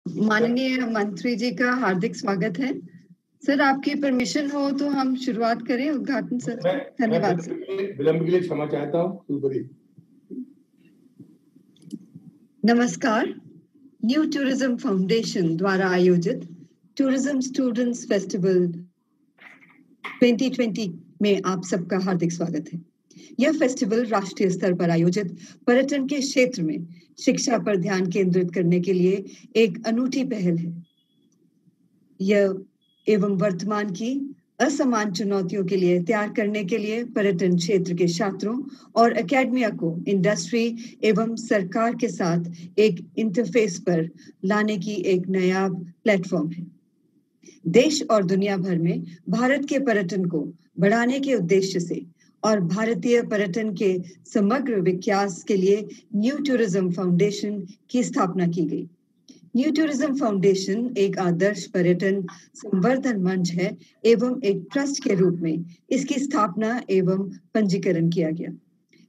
माननीय मंत्री जी का हार्दिक स्वागत है। सर, आपकी परमिशन हो तो हम शुरुआत करें उद्घाटन सत्र। धन्यवाद सर। विलंब के लिए क्षमा चाहता हूँ। नमस्कार। न्यू टूरिज्म फाउंडेशन द्वारा आयोजित टूरिज्म स्टूडेंट्स फेस्टिवल 2020 में आप सबका हार्दिक स्वागत है। यह फेस्टिवल राष्ट्रीय स्तर पर आयोजित पर्यटन के क्षेत्र में शिक्षा पर ध्यान केंद्रित करने के लिए एक अनूठी पहल है। यह एवं वर्तमान की असमान चुनौतियों के लिए तैयार करने के लिए पर्यटन क्षेत्र के छात्रों और एकेडमिया को इंडस्ट्री एवं सरकार के साथ एक इंटरफेस पर लाने की एक नया प्लेटफॉर्म है। देश और दुनिया भर में भारत के पर्यटन को बढ़ाने के उद्देश्य से और भारतीय पर्यटन के समग्र विकास के लिए न्यू टूरिज्म फाउंडेशन की स्थापना की गई। न्यू टूरिज्म फाउंडेशन एक आदर्श पर्यटन संवर्धन मंच है एवं एक ट्रस्ट के रूप में इसकी स्थापना एवं पंजीकरण किया गया।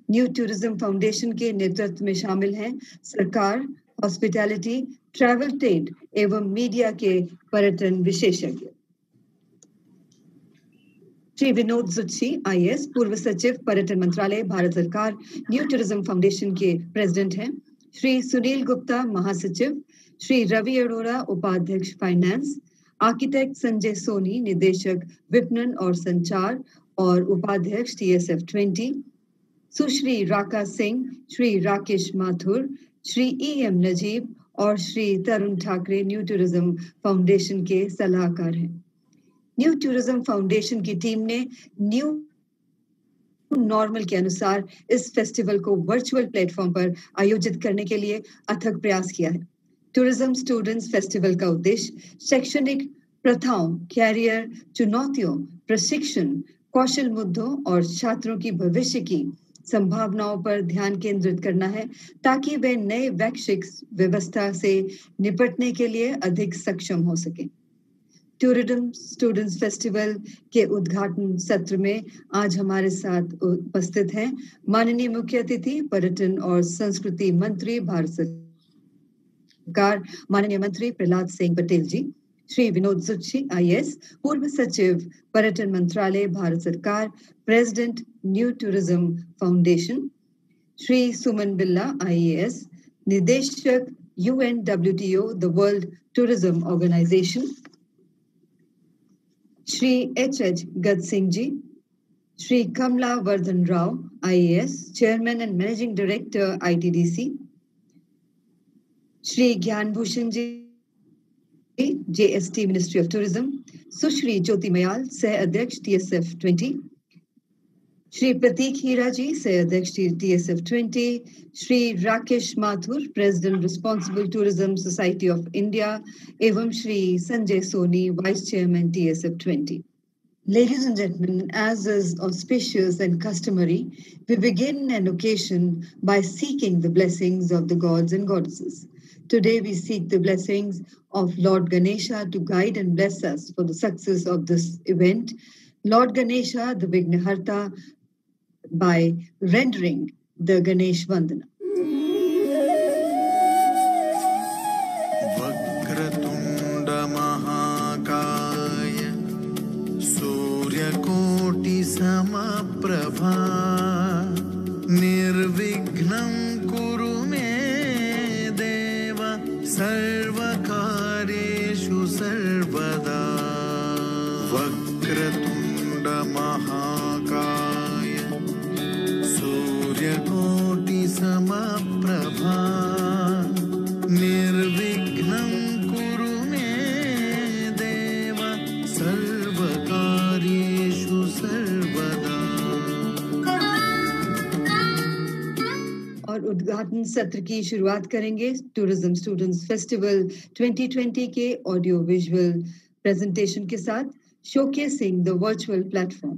न्यू टूरिज्म फाउंडेशन के नेतृत्व में शामिल हैं सरकार, हॉस्पिटैलिटी, ट्रैवल ट्रेड एवं मीडिया के पर्यटन विशेषज्ञ। श्री विनोद जुत्शी IAS, पूर्व सचिव पर्यटन मंत्रालय भारत सरकार, न्यू टूरिज्म फाउंडेशन के प्रेसिडेंट हैं। श्री सुनील गुप्ता, महासचिव। श्री रवि अरोड़ा, उपाध्यक्ष फाइनेंस। आर्किटेक्ट संजय सोनी, निदेशक विपणन और संचार और उपाध्यक्ष TSF 20। सुश्री राका सिंह, श्री राकेश माथुर, श्री EM नजीब और श्री तरुण ठाकरे न्यू टूरिज्म फाउंडेशन के सलाहकार हैं। न्यू टूरिज्म फाउंडेशन की टीम ने न्यू नॉर्मल के अनुसार इस फेस्टिवल को वर्चुअल प्लेटफॉर्म पर आयोजित करने के लिए अथक प्रयास किया है। टूरिज्म स्टूडेंट्स फेस्टिवल का उद्देश्य शैक्षणिक प्रथाओं, कैरियर चुनौतियों, प्रशिक्षण, कौशल मुद्दों और छात्रों की भविष्य की संभावनाओं पर ध्यान केंद्रित करना है ताकि वे नए वैश्विक व्यवस्था से निपटने के लिए अधिक सक्षम हो सकें। टूरिज्म स्टूडेंट्स फेस्टिवल के उद्घाटन सत्र में आज हमारे साथ उपस्थित हैं माननीय मुख्य अतिथि पर्यटन और संस्कृति मंत्री भारत सरकार, माननीय मंत्री प्रहलाद सिंह पटेल जी। श्री विनोद जुत्शी IAS, पूर्व सचिव पर्यटन मंत्रालय भारत सरकार, president new tourism foundation. Shri Suman Billa IAS, निदेशक UNWTO the world tourism organisation. Shri H Gad Singh ji. Shri Kamala Vardhan Rao IAS, chairman and managing director ITDC। Shri Gyan Bhushan ji, JST ministry of tourism. Sushri Jyoti Mayal, सह अध्यक्ष TSF 20। श्री प्रतीक हीरा जी, सह अध्यक्ष TSF 20। Shri Rakesh Mathur, president responsible tourism society of India एवं Shri Sanjay Soni, vice chairman TSF 20. Ladies and gentlemen, as is auspicious and customary, we begin an occasion by seeking the blessings of the gods and goddesses. Today we seek the blessings of Lord Ganesha to guide and bless us for the success of this event. Lord Ganesha, the Vignaharta, by rendering the Ganesh Vandana. Vakratunda Mahakaya Suryakoti Samaprabha Nirvignam Kuru Me Deva Sarvakareshu Sarvada Vakratunda Mahakaya सूर्यकोटि समप्रभा निर्विघ्नं कुरु मे देव सर्वकार्येषु सर्वदा। और उद्घाटन सत्र की शुरुआत करेंगे टूरिज्म स्टूडेंट्स फेस्टिवल 2020 के ऑडियो विजुअल प्रेजेंटेशन के साथ, शोकेसिंग द वर्चुअल प्लेटफॉर्म।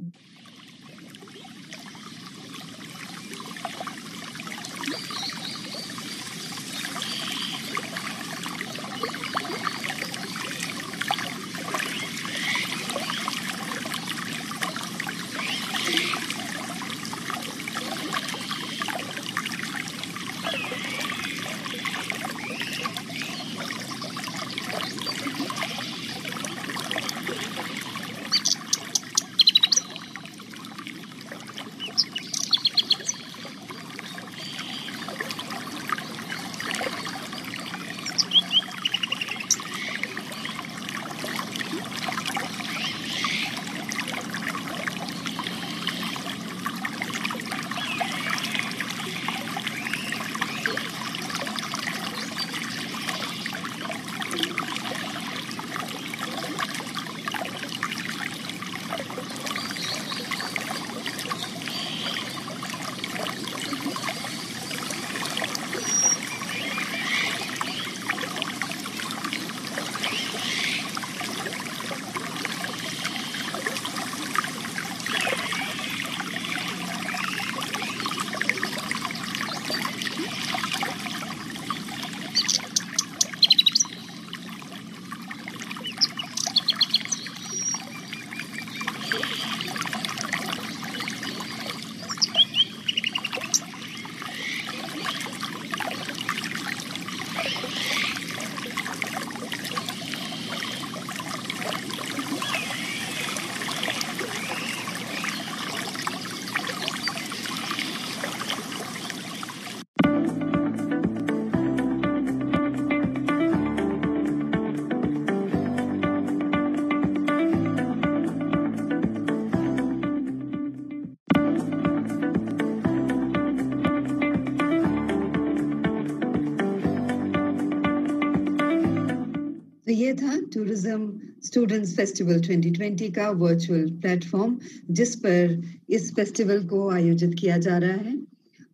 तो ये था टूरिज्म स्टूडेंट्स फेस्टिवल 2020 का वर्चुअल प्लेटफॉर्म जिस पर इस फेस्टिवल को आयोजित किया जा रहा है।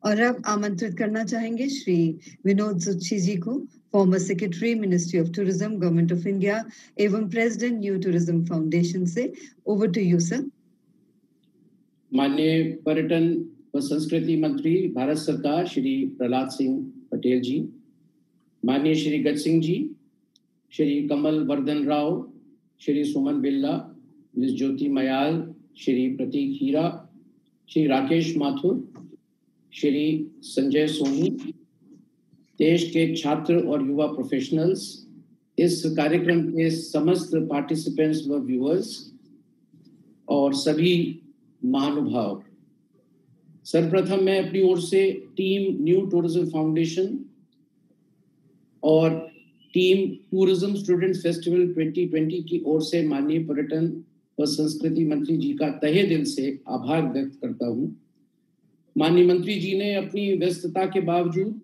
और अब आमंत्रित करना चाहेंगे श्री विनोद जुत्शी जी को, former secretary ministry of tourism government of India एवं प्रेसिडेंट न्यू टूरिज्म फाउंडेशन से। Over to you sir. माननीय पर्यटन व संस्कृति मंत्री भारत सरकार श्री प्रहलाद सिंह पटेल जी, माननीय श्री गज सिंह जी, श्री कमल वर्धन राव, श्री सुमन बिल्ला, मिस ज्योति मयाल, श्री प्रतीक हीरा, श्री राकेश माथुर, श्री संजय सोनी, देश के छात्र और युवा प्रोफेशनल्स, इस कार्यक्रम के समस्त पार्टिसिपेंट्स व व्यूअर्स और सभी महानुभाव, सर्वप्रथम मैं अपनी ओर से टीम न्यू टूरिज्म फाउंडेशन और टीम टूरिज्म स्टूडेंट्स फेस्टिवल 2020 की ओर से माननीय पर्यटन व संस्कृति मंत्री जी का तहे दिल से आभार व्यक्त करता हूं। माननीय मंत्री जी ने अपनी व्यस्तता के बावजूद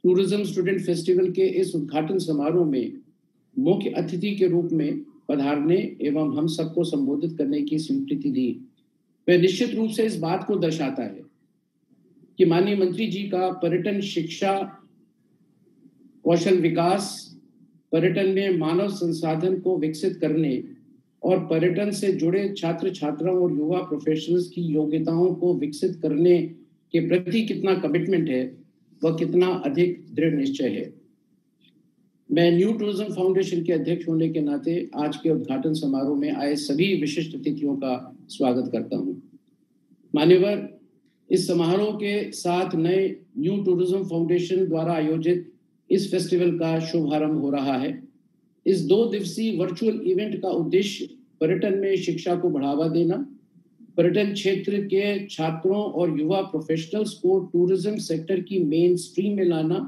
टूरिज्म स्टूडेंट फेस्टिवल के इस उद्घाटन समारोह में मुख्य अतिथि के रूप में पधारने एवं हम सबको संबोधित करने की स्वीकृति दी। वह निश्चित रूप से इस बात को दर्शाता है कि माननीय मंत्री जी का पर्यटन शिक्षा, कौशल विकास, पर्यटन में मानव संसाधन को विकसित करने और पर्यटन से जुड़े छात्र छात्राओं और युवा प्रोफेशनल्स की योग्यताओं को विकसित करने के प्रति कितना कमिटमेंट है, वह कितना अधिक दृढ़ निश्चय है। मैं न्यू टूरिज्म फाउंडेशन के अध्यक्ष होने के नाते आज के उद्घाटन समारोह में आए सभी विशिष्ट अतिथियों का स्वागत करता हूं। मान्यवर, इस समारोह के साथ नए न्यू टूरिज्म फाउंडेशन द्वारा आयोजित इस फेस्टिवल का शुभारंभ हो रहा है। इस 2 दिवसीय वर्चुअल इवेंट का उद्देश्य पर्यटन में शिक्षा को बढ़ावा देना, पर्यटन क्षेत्र के छात्रों और युवा प्रोफेशनल्स को टूरिज्म सेक्टर की मेन स्ट्रीम में लाना,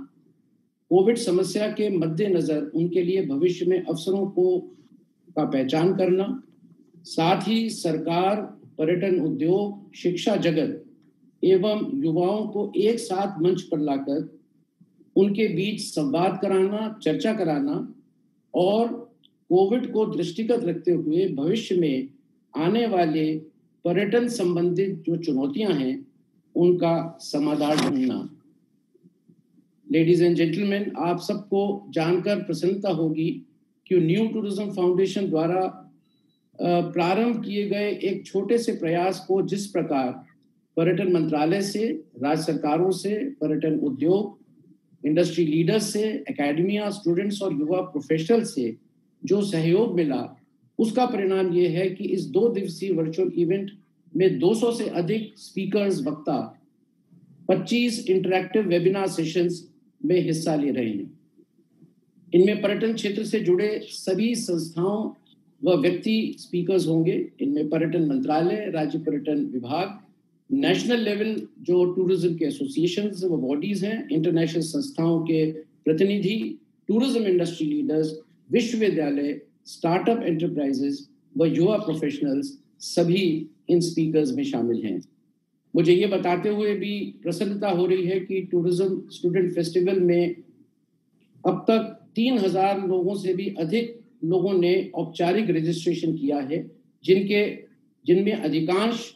कोविड समस्या के मद्देनजर उनके लिए भविष्य में अवसरों का पहचान करना, साथ ही सरकार, पर्यटन उद्योग, शिक्षा जगत एवं युवाओं को एक साथ मंच पर लाकर उनके बीच संवाद कराना, चर्चा कराना और कोविड को दृष्टिगत रखते हुए भविष्य में आने वाले पर्यटन संबंधित जो चुनौतियां हैं उनका समाधान ढूंढना। लेडीज एंड जेंटलमैन, आप सबको जानकर प्रसन्नता होगी कि न्यू टूरिज्म फाउंडेशन द्वारा प्रारंभ किए गए एक छोटे से प्रयास को जिस प्रकार पर्यटन मंत्रालय से, राज्य सरकारों से, पर्यटन उद्योग, इंडस्ट्री लीडर्स से, एकेडमिया, स्टूडेंट्स और युवा प्रोफेशनल से जो सहयोग मिला, उसका परिणाम ये है कि इस 2 दिवसीय वर्चुअल इवेंट में 200 से अधिक स्पीकर्स, वक्ता 25 इंटरैक्टिव वेबिनार सेशंस में हिस्सा ले रहे हैं। इनमें पर्यटन क्षेत्र से जुड़े सभी संस्थाओं व व्यक्ति स्पीकर्स होंगे। इनमें पर्यटन मंत्रालय, राज्य पर्यटन विभाग, नेशनल लेवल जो टूरिज्म के एसोसिएशंस व बॉडीज हैं, इंटरनेशनल संस्थाओं के प्रतिनिधि, टूरिज्म इंडस्ट्री लीडर्स, विश्वविद्यालय, स्टार्टअप एंटरप्राइजेस व युवा प्रोफेशनल्स सभी इन स्पीकर्स में शामिल हैं। मुझे ये बताते हुए भी प्रसन्नता हो रही है कि टूरिज्म स्टूडेंट फेस्टिवल में अब तक 3000 लोगों से भी अधिक लोगों ने औपचारिक रजिस्ट्रेशन किया है, जिनमें अधिकांश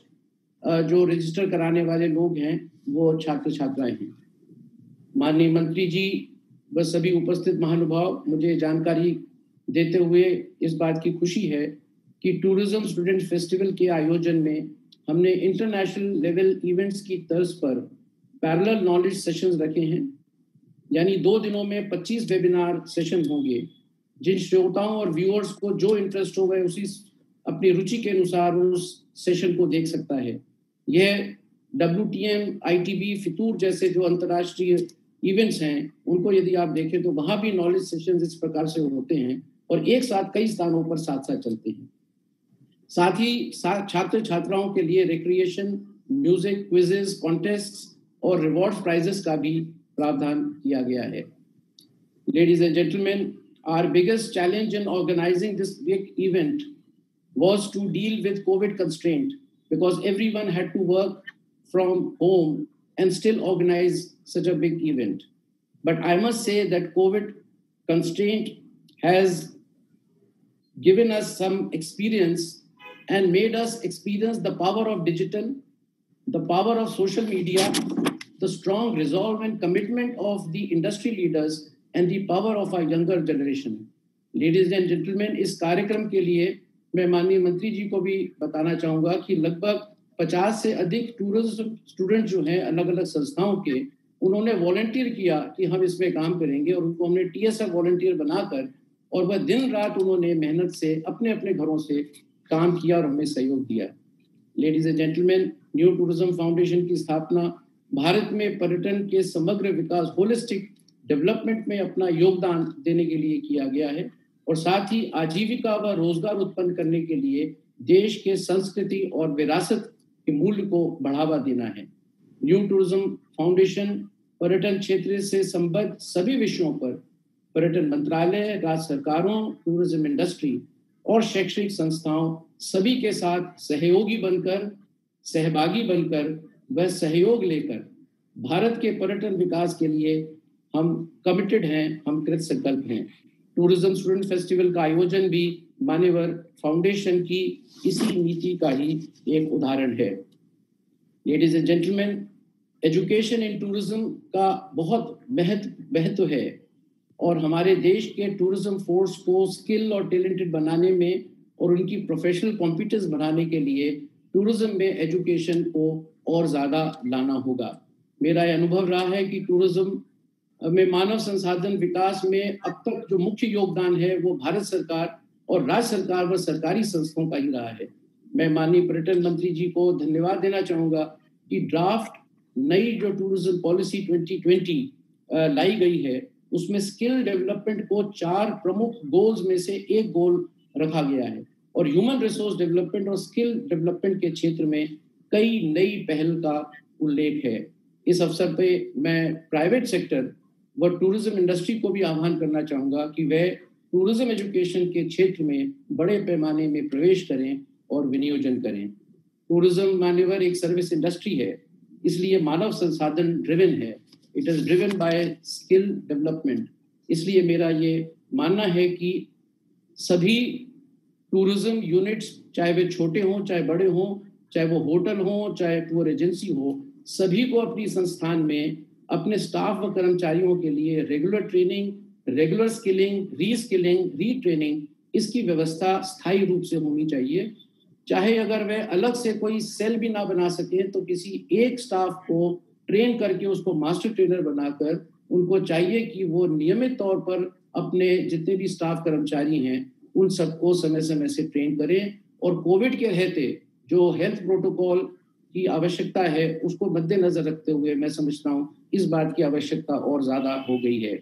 जो रजिस्टर कराने वाले लोग हैं वो छात्र छात्राएं हैं। माननीय मंत्री जी व सभी उपस्थित महानुभाव, मुझे जानकारी देते हुए इस बात की खुशी है कि टूरिज्म स्टूडेंट फेस्टिवल के आयोजन में हमने इंटरनेशनल लेवल इवेंट्स की तर्ज पर पैरेलल नॉलेज सेशंस रखे हैं। यानी 2 दिनों में 25 वेबिनार सेशन होंगे, जिन श्रोताओं और व्यूअर्स को जो इंटरेस्ट हो वह उसी अपनी रुचि के अनुसार उस सेशन को देख सकता है। यह WTM, ITB, फितूर जैसे जो अंतर्राष्ट्रीय इवेंट्स हैं, उनको यदि आप देखें तो वहाँ भी नॉलेज सेशंस इस प्रकार से होते हैं और एक साथ कई स्थानों पर साथ साथ चलते हैं। साथ ही छात्र छात्राओं के लिए रिक्रिएशन, म्यूजिक, क्विजेस, कॉन्टेस्ट्स और रिवॉर्ड प्राइजेस का भी प्रावधान किया गया है। Ladies and gentlemen, our biggest challenge in organizing this big event was to deal with COVID constraint, because everyone had to work from home and still organize such a big event. But I must say that COVID constraint has given us some experience and made us experience the power of digital, the power of social media, the strong resolve and commitment of the industry leaders and the power of our younger generation. Ladies and gentlemen, इस कार्यक्रम के लिए मैं माननीय मंत्री जी को भी बताना चाहूँगा कि लगभग 50 से अधिक टूरिज्म स्टूडेंट जो हैं अलग अलग संस्थाओं के, उन्होंने वॉलंटियर किया कि हम इसमें काम करेंगे और उनको हमने TSF वॉलंटियर बनाकर और वह दिन रात उन्होंने मेहनत से अपने अपने घरों से काम किया और हमें सहयोग दिया। Ladies and gentleman, new tourism foundation की स्थापना भारत में पर्यटन के समग्र विकास, होलिस्टिक डेवलपमेंट में अपना योगदान देने के लिए किया गया है और साथ ही आजीविका व रोजगार उत्पन्न करने के लिए देश के संस्कृति और विरासत के मूल्य को बढ़ावा देना है। न्यू टूरिज्म फाउंडेशन पर्यटन क्षेत्र से संबद्ध सभी विषयों पर पर्यटन मंत्रालय, राज्य सरकारों, टूरिज्म इंडस्ट्री और शैक्षणिक संस्थाओं सभी के साथ सहयोगी बनकर, सहभागी बनकर व सहयोग लेकर भारत के पर्यटन विकास के लिए हम कमिटेड हैं, हम कृत संकल्प हैं। टूरिज्म स्टूडेंट फेस्टिवल का आयोजन भी मान्यवर फाउंडेशन की इसी नीति का ही एक उदाहरण है। Ladies and gentleman, education in tourism का बहुत महत्व है और हमारे देश के टूरिज्म फोर्स को स्किल और टैलेंटेड बनाने में और उनकी प्रोफेशनल कॉम्पिटेंस बढ़ाने के लिए टूरिज्म में एजुकेशन को और ज़्यादा लाना होगा। मेरा यह अनुभव रहा है कि टूरिज्म में मानव संसाधन विकास में अब तक जो मुख्य योगदान है वो भारत सरकार और राज्य सरकार व सरकारी संस्थाओं का ही रहा है। मैं माननीय पर्यटन मंत्री जी को धन्यवाद देना चाहूँगा कि ड्राफ्ट नई जो टूरिज्म पॉलिसी 2020 लाई गई है उसमें स्किल डेवलपमेंट को 4 प्रमुख गोल्स में से एक गोल रखा गया है और ह्यूमन रिसोर्स डेवलपमेंट और स्किल डेवलपमेंट के क्षेत्र में कई नई पहल का उल्लेख है। इस अवसर पे मैं प्राइवेट सेक्टर व टूरिज्म इंडस्ट्री को भी आह्वान करना चाहूँगा कि वह टूरिज्म एजुकेशन के क्षेत्र में बड़े पैमाने में प्रवेश करें और विनियोजन करें। टूरिज्म मान्यवर एक सर्विस इंडस्ट्री है, इसलिए मानव संसाधन ड्रिवन है। It is driven by skill development. इसलिए मेरा ये मानना है कि सभी टूरिज्म यूनिट्स, चाहे वे छोटे हों चाहे बड़े हों, चाहे वो होटल हों चाहे टूर एजेंसी हो, सभी को अपनी संस्थान में अपने स्टाफ व कर्मचारियों के लिए regular training, regular skilling, reskilling, retraining, इसकी व्यवस्था स्थायी रूप से होनी चाहिए। चाहे अगर वे अलग से कोई सेल भी ना बना सकें तो किसी एक स्टाफ को ट्रेन करके उसको मास्टर ट्रेनर बनाकर उनको चाहिए कि वो नियमित तौर पर अपने जितने भी स्टाफ कर्मचारी हैं उन सबको समय समय से ट्रेन करें और कोविड के रहते जो हेल्थ प्रोटोकॉल की आवश्यकता है उसको मद्देनजर रखते हुए मैं समझता हूँ इस बात की आवश्यकता और ज़्यादा हो गई है।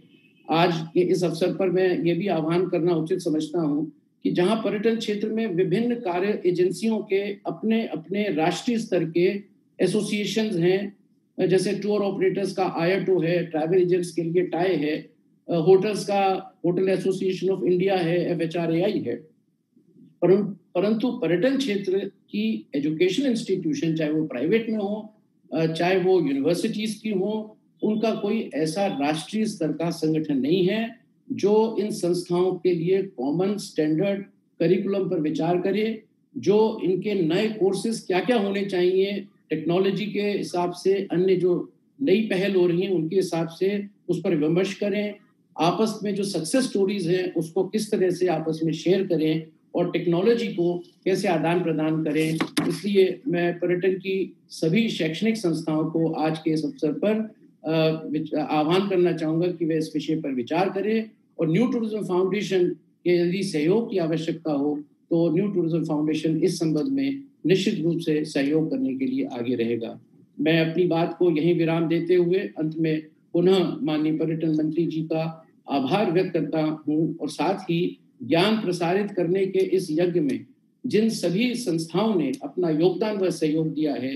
आज के इस अवसर पर मैं ये भी आह्वान करना उचित समझता हूँ कि जहाँ पर्यटन क्षेत्र में विभिन्न कार्य एजेंसियों के अपने अपने राष्ट्रीय स्तर के एसोसिएशंस हैं, जैसे टूर ऑपरेटर्स का आयाटो है, ट्रैवल एजेंट्स के लिए टाई है, होटल्स का होटल एसोसिएशन ऑफ इंडिया है, FHRAI है, परंतु पर्यटन क्षेत्र की एजुकेशन इंस्टीट्यूशन चाहे वो प्राइवेट में हो चाहे वो यूनिवर्सिटीज की हो, उनका कोई ऐसा राष्ट्रीय स्तर का संगठन नहीं है जो इन संस्थाओं के लिए कॉमन स्टैंडर्ड करिकुलम पर विचार करे, जो इनके नए कोर्सेज क्या क्या होने चाहिए टेक्नोलॉजी के हिसाब से, अन्य जो नई पहल हो रही हैं उनके हिसाब से उस पर विमर्श करें, आपस में जो सक्सेस स्टोरीज हैं उसको किस तरह से आपस में शेयर करें और टेक्नोलॉजी को कैसे आदान प्रदान करें। इसलिए मैं पर्यटन की सभी शैक्षणिक संस्थाओं को आज के इस अवसर पर आह्वान करना चाहूँगा कि वे इस विषय पर विचार करें और न्यू टूरिज्म फाउंडेशन के यदि सहयोग की आवश्यकता हो तो न्यू टूरिज्म फाउंडेशन इस संबंध में निश्चित रूप से सहयोग करने के लिए आगे रहेगा। मैं अपनी बात को यहीं विराम देते हुए अंत में पुनः माननीय पर्यटन मंत्री जी का आभार व्यक्त करता हूँ और साथ ही ज्ञान प्रसारित करने के इस यज्ञ में जिन सभी संस्थाओं ने अपना योगदान व सहयोग दिया है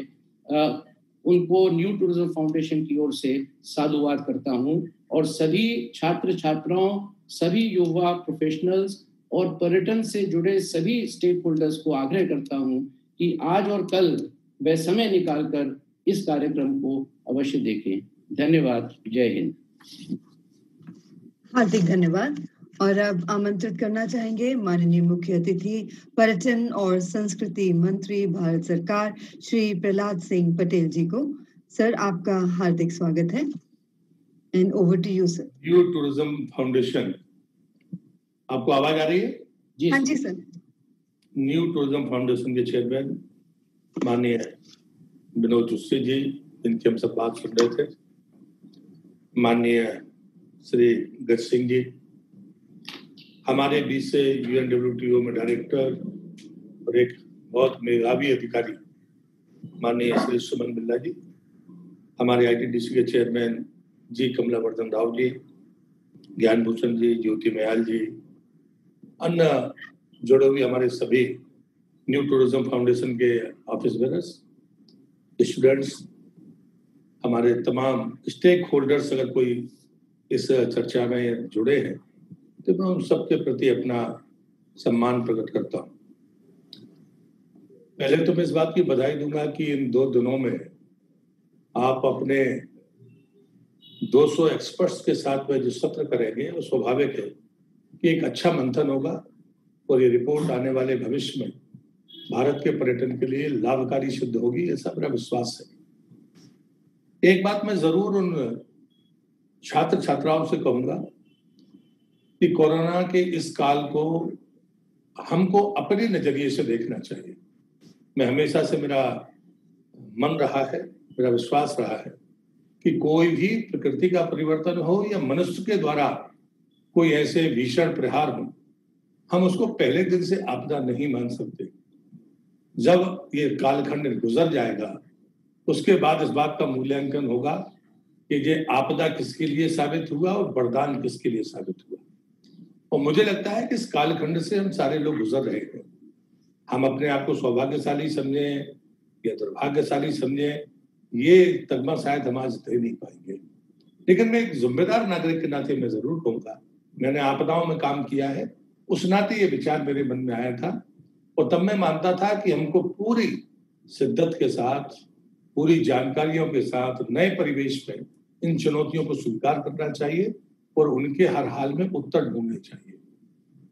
उनको न्यू टूरिज्म फाउंडेशन की ओर से साधुवाद करता हूं और सभी छात्र छात्राओं, सभी युवा प्रोफेशनल्स और पर्यटन से जुड़े सभी स्टेक होल्डर्स को आग्रह करता हूं कि आज और कल वे समय निकालकर इस कार्यक्रम को अवश्य देखें। धन्यवाद। जय हिंद। हार्दिक धन्यवाद। और अब आमंत्रित करना चाहेंगे माननीय मुख्य अतिथि पर्यटन और संस्कृति मंत्री भारत सरकार श्री प्रहलाद सिंह पटेल जी को। सर, आपका हार्दिक स्वागत है and over to you sir. New tourism foundation, आपको आवाज आ रही है? जी हाँ जी सर। न्यू टूरिज्म फाउंडेशन के चेयरमैन माननीय विनोद जोशी जी, इनकी हम सब बात सुन रहे थे, माननीय श्री गज सिंह जी, हमारे बीच से UNWTO में डायरेक्टर और एक बहुत मेधावी अधिकारी माननीय श्री सुमन बिल्ला जी, हमारे ITDC के चेयरमैन जी कमला वर्धन राव जी, ज्ञान भूषण जी, ज्योति मयाल जी, अन्य जुड़े हुए हमारे सभी न्यू टूरिज्म फाउंडेशन के ऑफिस बेरर्स, स्टूडेंट्स, हमारे तमाम स्टेक होल्डर्स, अगर कोई इस चर्चा में जुड़े हैं तो मैं उन सबके प्रति अपना सम्मान प्रकट करता हूँ। पहले तो मैं इस बात की बधाई दूंगा कि इन 2 दिनों में आप अपने 200 एक्सपर्ट्स के साथ में जो सत्र करेंगे वो स्वाभाविक है कि एक अच्छा मंथन होगा और ये रिपोर्ट आने वाले भविष्य में भारत के पर्यटन के लिए लाभकारी सिद्ध होगी, ऐसा मेरा विश्वास है। एक बात मैं जरूर उन छात्र छात्राओं से कहूंगा कि कोरोना के इस काल को हमको अपने नजरिए से देखना चाहिए। मैं हमेशा से मेरा मन रहा है, मेरा विश्वास रहा है कि कोई भी प्रकृति का परिवर्तन हो या मनुष्य के द्वारा कोई ऐसे भीषण प्रहार हो, हम उसको पहले दिन से आपदा नहीं मान सकते। जब ये कालखंड गुजर जाएगा उसके बाद इस बात का मूल्यांकन होगा कि ये आपदा किसके लिए साबित हुआ और वरदान किसके लिए साबित हुआ। और मुझे लगता है कि इस कालखंड से हम सारे लोग गुजर रहे हैं। हम अपने आप को सौभाग्यशाली समझें या दुर्भाग्यशाली समझें, ये तगमा शायद हम आज दे नहीं पाएंगे, लेकिन मैं एक जिम्मेदार नागरिक के नाते मैं जरूर कहूंगा, मैंने आपदाओं में काम किया है, उस नाते ये विचार मेरे मन में आया था और तब मैं मानता था कि हमको पूरी शिद्दत के साथ, पूरी जानकारियों के साथ नए परिवेश में इन चुनौतियों को स्वीकार करना चाहिए और उनके हर हाल में उत्तर ढूंढने चाहिए।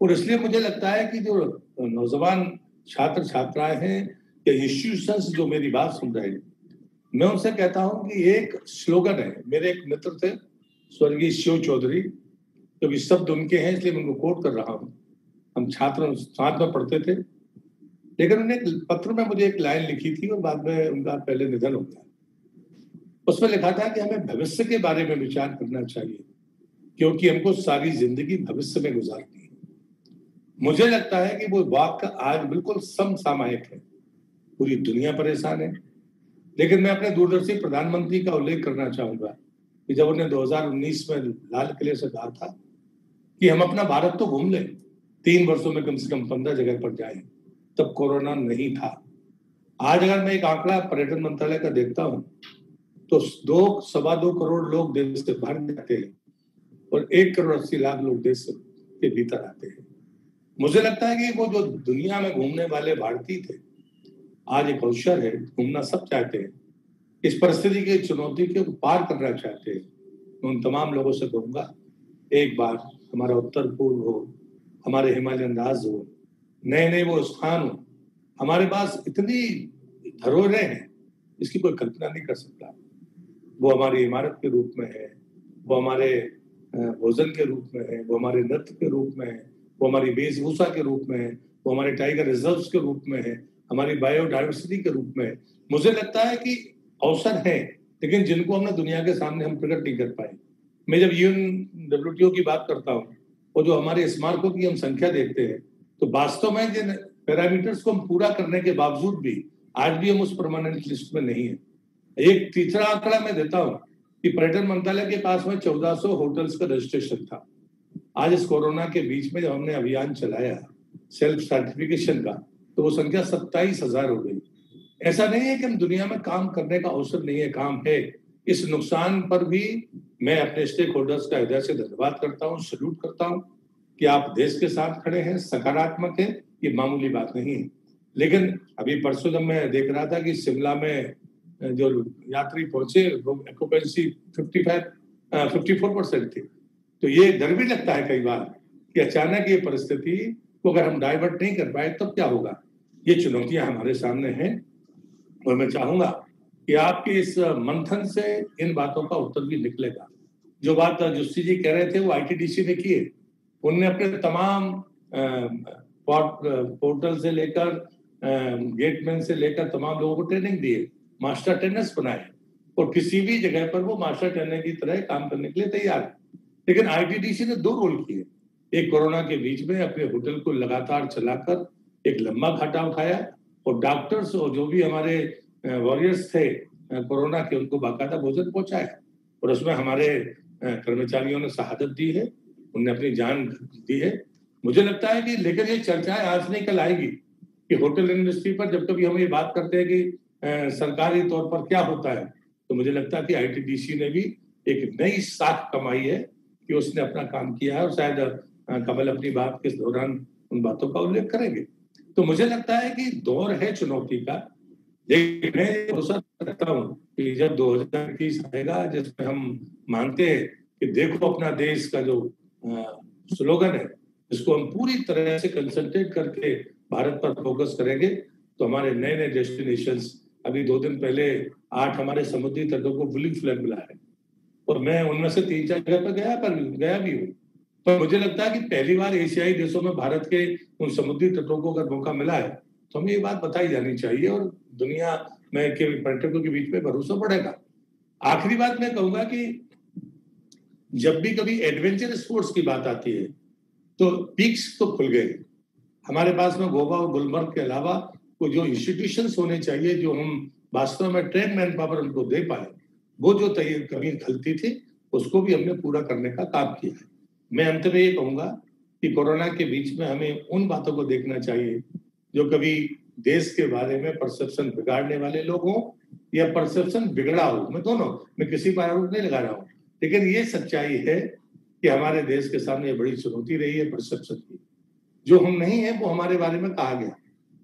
और इसलिए मुझे लगता है कि जो नौजवान छात्र छात्राएं हैं या इंस्टीट्यूशंस जो मेरी बात सुन रहे हैं, मैं उनसे कहता हूं कि एक स्लोगन है, मेरे एक मित्र थे स्वर्गीय शिव चौधरी, क्योंकि शब्द उनके हैं इसलिए मैं उनको कोट कर रहा हूं। हम छात्र साथ में पढ़ते थे, लेकिन उन्होंने एक पत्र में मुझे एक लाइन लिखी थी और बाद में उनका पहले निधन हो गया। उसमें लिखा था कि हमें भविष्य के बारे में विचार करना चाहिए क्योंकि हमको सारी जिंदगी भविष्य में गुजारनी है। मुझे लगता है कि वो वाक्य आज बिल्कुल समसामयिक है। पूरी दुनिया परेशान है, लेकिन मैं अपने दूरदर्शी प्रधानमंत्री का उल्लेख करना चाहूंगा कि जब उन्होंने 2019 में लाल किले से कहा था कि हम अपना भारत तो घूम लें, 3 वर्षों में कम से कम 15 जगह पर जाएं, तब कोरोना नहीं था। आज अगर मैं एक आंकड़ा पर्यटन मंत्रालय का देखता हूं तो 2.25 करोड़ लोग देश से बाहर जाते हैं और 1 करोड़ 80 लाख लोग देश के भीतर आते हैं। मुझे लगता है कि वो जो दुनिया में घूमने वाले भारतीय थे, आज एक अवसर है, घूमना सब चाहते हैं, इस परिस्थिति की चुनौती के पार करना चाहते हैं। मैं उन तमाम लोगों से कहूंगा, एक बार हमारा उत्तर पूर्व हो, हमारे हिमालयन राज्य हो, नए नए वो स्थान हो, हमारे पास इतनी धरोहरें हैं इसकी कोई कल्पना नहीं कर सकता। वो हमारी इमारत के रूप में है, वो हमारे भोजन के रूप में है, वो हमारे नृत्य के रूप में है, वो हमारी वेशभूषा के रूप में है, वो हमारे टाइगर रिजर्व्स के रूप में है, हमारी बायोडाइवर्सिटी के रूप में। मुझे लगता है कि अवसर है, लेकिन जिनको हमने दुनिया के सामने हम प्रकट नहीं कर पाए। मैं जब UNWTO की बात करता हूँ और जो हमारे स्मारकों की हम संख्या देखते हैं, तो वास्तव में जिन पैरामीटर्स को हम पूरा करने के बावजूद भी आज भी हम उस परमानेंट लिस्ट में नहीं है। एक तीसरा आंकड़ा मैं देता हूँ कि पर्यटन मंत्रालय के पास में 1400 होटल्स का रजिस्ट्रेशन था। आज इस कोरोना के बीच में जब हमने अभियान चलाया सेल्फ सर्टिफिकेशन का, तो वो संख्या 27,000 हो गई। ऐसा नहीं है कि हम दुनिया में काम करने का अवसर नहीं है, काम है। इस नुकसान पर भी मैं अपने स्टेक होल्डर्स का हृदय से धन्यवाद करता हूँ, सल्यूट करता हूँ कि आप देश के साथ खड़े हैं, सकारात्मक है, ये मामूली बात नहीं है। लेकिन अभी परसों जब मैं देख रहा था कि शिमला में जो यात्री पहुंचे वो ऑक्यूपेंसी 54% थी, तो ये डर भी लगता है कई बार कि अचानक ये परिस्थिति को अगर हम डाइवर्ट नहीं कर पाए तब क्या होगा। ये चुनौतियां हमारे सामने हैं और मैं चाहूंगा कि आपके इस मंथन से इन बातों का उत्तर भी निकलेगा। जो बात जोशी जी कह रहे थे वो आईटीडीसी ने की है। उनने अपने तमाम पोर्टल से लेकर गेटमैन से लेकर तमाम लोगों को ट्रेनिंग दी है, मास्टर ट्रेनर्स बनाए और किसी भी जगह पर वो मास्टर ट्रेनर की तरह काम करने के लिए तैयार है। लेकिन आईटीडीसी ने 2 रोल किए। एक कोरोना के बीच में अपने होटल को लगातार चलाकर एक लंबा घाटा उठाया और डॉक्टर्स और जो भी हमारे वॉरियर्स थे कोरोना के, उनको बाकायदा भोजन पहुंचाया और उसमें हमारे कर्मचारियों ने शहादत दी है, उन्होंने अपनी जान दी है। मुझे लगता है कि लेकिन ये चर्चाएं आज नहीं कल आएगी कि होटल इंडस्ट्री पर जब कभी हम ये बात करते हैं कि सरकारी तौर पर क्या होता है, तो मुझे लगता है कि आईटीडीसी ने भी एक नई साख कमाई है कि उसने अपना काम किया है और शायद कमल अपनी बात के दौरान उन बातों का उल्लेख करेंगे। तो मुझे लगता है कि दौर है चुनौती का, लेकिन मैं भरोसा रखता हूँ कि जब 2021 आएगा जिसमें हम मानते हैं कि देखो अपना देश का जो स्लोगन है, इसको हम पूरी तरह से कंसंट्रेट करके भारत पर फोकस करेंगे, तो हमारे नए नए डेस्टिनेशंस, अभी 2 दिन पहले 8 हमारे समुद्री तटों को ब्लू फ्लैग मिला है और मैं उनमें से 3-4 जगह पर गया भी हूँ। पर मुझे लगता है कि पहली बार एशियाई देशों में भारत के उन समुद्री तटों को अगर मौका मिला है तो हमें ये बात बताई जानी चाहिए और दुनिया में के पर्यटकों के बीच में भरोसा बढ़ेगा। आखिरी बात मैं कहूंगा कि जब भी कभी एडवेंचर स्पोर्ट्स की बात आती है तो पीक्स तो खुल गए। हमारे पास में गोवा और गुलमर्ग के अलावा वो जो इंस्टीट्यूशंस होने चाहिए, जो हम वास्तव में ट्रेन मैन पावर उनको दे पाए, वो जो कमी खलती थी उसको भी हमने पूरा करने का काम किया है। मैं अंत में ये कहूंगा कि कोरोना के बीच में हमें उन बातों को देखना चाहिए जो कभी देश के बारे में परसेप्शन बिगाड़ने वाले लोग हों या परसेप्शन बिगड़ा हो। मैं किसी पर आरोप नहीं लगा रहा हूँ, लेकिन ये सच्चाई है कि हमारे देश के सामने बड़ी चुनौती रही है परसेप्शन की। जो हम नहीं है वो हमारे बारे में कहा गया,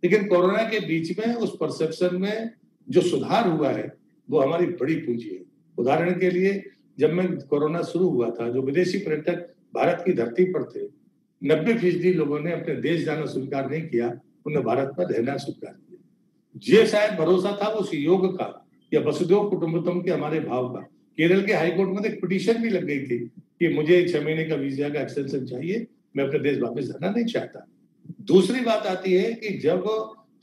लेकिन कोरोना के बीच में उस परसेप्शन में जो सुधार हुआ है वो हमारी बड़ी पूंजी है। उदाहरण के लिए जब में कोरोना शुरू हुआ था, जो विदेशी पर्यटक भारत की धरती पर थे, 90% लोगों ने अपने देश जाना स्वीकार नहीं किया, उन्हें भारत में रहना स्वीकार किया। ये शायद भरोसा था उस योग का या वसुधैव कुटुंबकम के हमारे भाव का। केरल के हाईकोर्ट में एक पिटीशन भी लग गई थी कि मुझे 6 महीने का वीजा का एक्सटेंशन चाहिए, मैं अपने देश वापस जाना नहीं चाहता। दूसरी बात आती है कि जब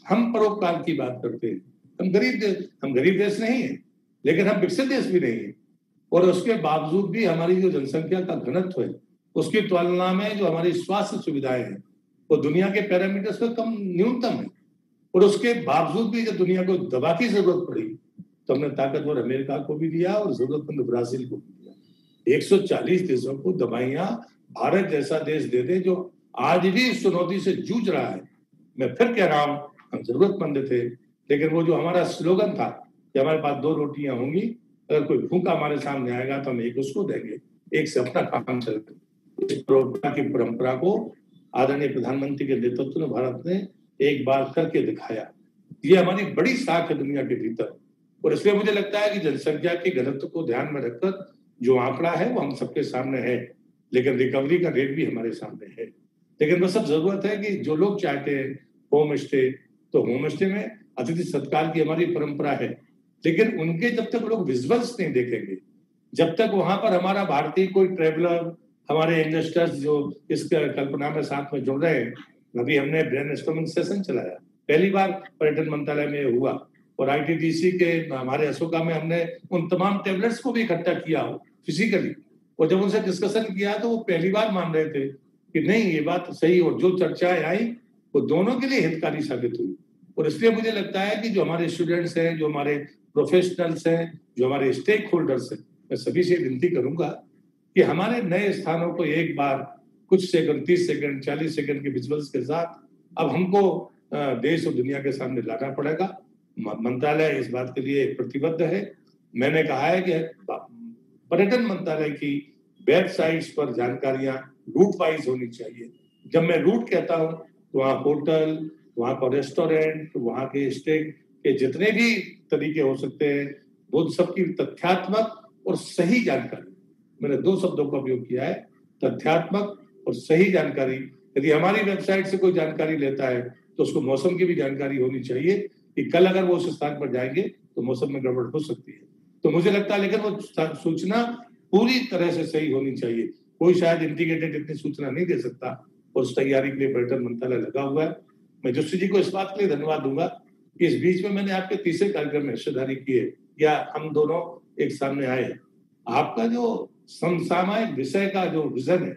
हम परोपकार की बात करते हैं, हम गरीब देश नहीं है, लेकिन हम विकसित देश भी नहीं है, और उसके बावजूद भी हमारी जो जनसंख्या का घनत्व है उसकी तुलना में जो हमारी स्वास्थ्य सुविधाएं हैं वो दुनिया के पैरामीटर्स पर कम न्यूनतम है। और उसके बावजूद भी जब दुनिया को दवा की जरूरत पड़ी तो हमने ताकतवर अमेरिका को भी दिया और जरूरतमंद ब्राजील को भी दिया। 140 देशों को दवाइयां भारत जैसा देश दे दे जो आज भी इस चुनौती से जूझ रहा है। मैं फिर कह रहा हूं, हम जरूरतमंद थे, लेकिन वो जो हमारा स्लोगन था कि हमारे पास 2 रोटियां होंगी, अगर कोई भूखा हमारे सामने आएगा तो हम एक उसको देंगे, एक से अपना काम चलेगा। इस परंपरा को आदरणीय प्रधानमंत्री के नेतृत्व में भारत ने एक बार करके दिखाया। ये हमारी बड़ी साख है दुनिया के भीतर, और इसलिए मुझे लगता है कि जनसंख्या के घनत्व को ध्यान में रखकर जो आंकड़ा है वो हम सबके सामने है, लेकिन रिकवरी का रेट भी हमारे सामने है। लेकिन बस अब जरूरत है कि जो लोग चाहते हैं होम स्टे, तो होम स्टे में अतिथि सत्कार की हमारी परंपरा है, लेकिन उनके जब तक लोग विजुअल्स नहीं देखेंगे, जब तक वहां पर हमारा भारतीय कोई ट्रेवलर, हमारे इन्वेस्टर्स जो इस कल्पना में साथ में जुड़ रहे हैं, अभी हमने ब्रेनस्टॉर्मिंग सेशन चलाया, पहली बार पर्यटन मंत्रालय में हुआ, और आईटीडीसी के हमारे अशोका में हमने उन तमाम ट्रेवलर्स को भी इकट्ठा किया फिजिकली, और जब उनसे डिस्कशन किया तो वो पहली बार मान रहे थे कि नहीं ये बात सही, और जो चर्चाएं आई वो दोनों के लिए हितकारी साबित हुई। और इसलिए मुझे लगता है कि जो हमारे स्टूडेंट्स हैं, जो हमारे प्रोफेशनल्स हैं, जो हमारे स्टेक होल्डर्स हैं, मैं सभी से विनती करूंगा कि हमारे नए स्थानों को एक बार कुछ सेकंड, 30 सेकंड, 40 सेकंड के विजुअल्स के साथ अब हमको देश और दुनिया के सामने लाना पड़ेगा। मंत्रालय इस बात के लिए प्रतिबद्ध है। मैंने कहा है कि पर्यटन मंत्रालय की वेबसाइट्स पर जानकारियां रूट वाइज होनी चाहिए। जब मैं रूट कहता हूं तो वहाँ होटल, वहाँ का रेस्टोरेंट, वहाँ के स्टे के जितने भी तरीके हो सकते हैं, वो सबकी तथ्यात्मक और सही जानकारी, मैंने 2 शब्दों का उपयोग किया है, तथ्यात्मक और सही जानकारी, यदि हमारी वेबसाइट से कोई जानकारी लेता है तो उसको मौसम की भी जानकारी होनी चाहिए कि कल अगर वो उस स्थान पर जाएंगे तो मौसम में गड़बड़ हो सकती है। तो मुझे लगता है लेकिन वो सूचना पूरी तरह से सही होनी चाहिए। कोई शायद इंडिकेटेड इतनी सूचना नहीं दे सकता और उस तैयारी के लिए पर्यटन मंत्रालय लगा हुआ है। मैं जोशी जी को इस बात के लिए धन्यवाद दूंगा कि इस बीच में मैंने आपके तीसरे कार्यक्रम में हिस्सेदारी की है या हम दोनों एक सामने आए हैं। आपका जो समसामयिक विषय का जो विजन है,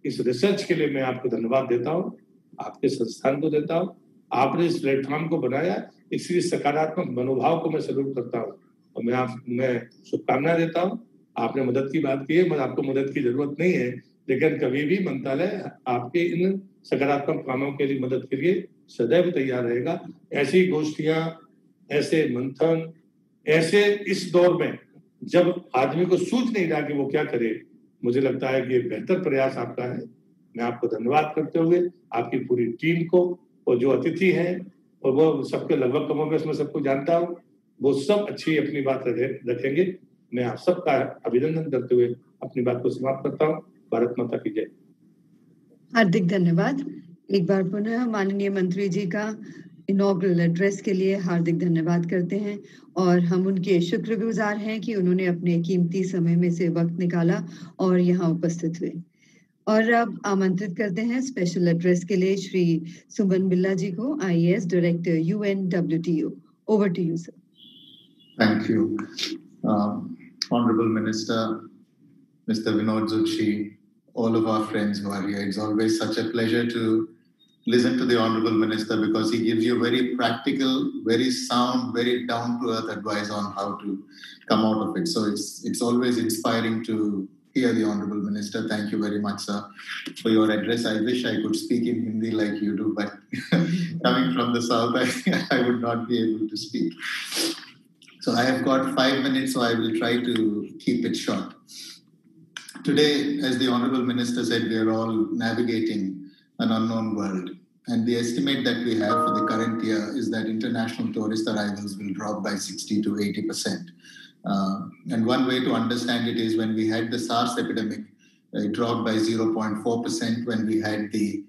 इस रिसर्च के लिए मैं आपको धन्यवाद देता हूँ, आपके संस्थान को देता हूँ। आपने इस प्लेटफॉर्म को बनाया, इसलिए सकारात्मक मनोभाव को मैं सैल्यूट करता हूँ और मैं शुभकामनाएं देता हूँ। आपने मदद की बात की है, मगर आपको मदद की जरूरत नहीं है, लेकिन कभी भी मंत्रालय आपके इन सकारात्मक कामों के लिए मदद के लिए सदैव तैयार रहेगा। ऐसी गोष्ठियां, ऐसे मंथन, ऐसे इस दौर में जब आदमी को सूझ नहीं रहा कि वो क्या करे, मुझे लगता है कि ये बेहतर प्रयास आपका है। मैं आपको धन्यवाद करते हुए आपकी पूरी टीम को और जो अतिथि हैं और वो सबके लगभग कमोबेश में सबको जानता हूँ, वो सब अच्छी अपनी बात रखेंगे। मैं आप सबका अभिनंदन करते हुए अपनी बात को समाप्त करता हूँ। भारत माता की जय। हार्दिक धन्यवाद। एक बार पुनः माननीय मंत्री जी का इनॉग्रल एड्रेस के लिए हार्दिक धन्यवाद करते हैं और हम उनके शुक्रगुजार हैं कि उन्होंने अपने कीमती समय में से वक्त निकाला और यहाँ उपस्थित हुए। और अब आमंत्रित करते हैं स्पेशल एड्रेस के लिए श्री सुमन बिल्ला जी को, IAS director UNWTO। Over to you sir. Thank you. Honorable Minister, Mr. Vinod Zutshi, all of our friends who are here. It's always such a pleasure to listen to the Honorable Minister because he gives you very practical, very sound, very down-to-earth advice on how to come out of it. So it's always inspiring to hear the Honorable Minister. Thank you very much, sir, for your address. I wish I could speak in Hindi like you do, but coming from the South, I would not be able to speak. So I have got 5 minutes, so I will try to keep it short. Today, as the Honorable Minister said, we are all navigating an unknown world. And the estimate that we have for the current year is that international tourist arrivals will drop by 60 to 80%. And one way to understand it is when we had the SARS epidemic, it dropped by 0.4%. When we had the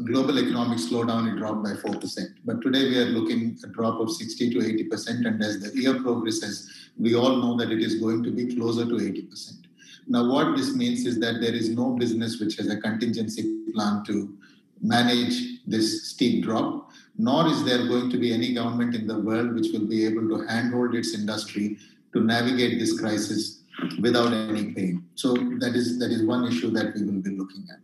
global economic slowdown, it dropped by 4%. But today we are looking at a drop of 60 to 80%. And as the year progresses, we all know that it is going to be closer to 80%. Now, what this means is that there is no business which has a contingency plan to manage this steep drop, nor is there going to be any government in the world which will be able to handhold its industry to navigate this crisis without any pain. So that is one issue that we will be looking at.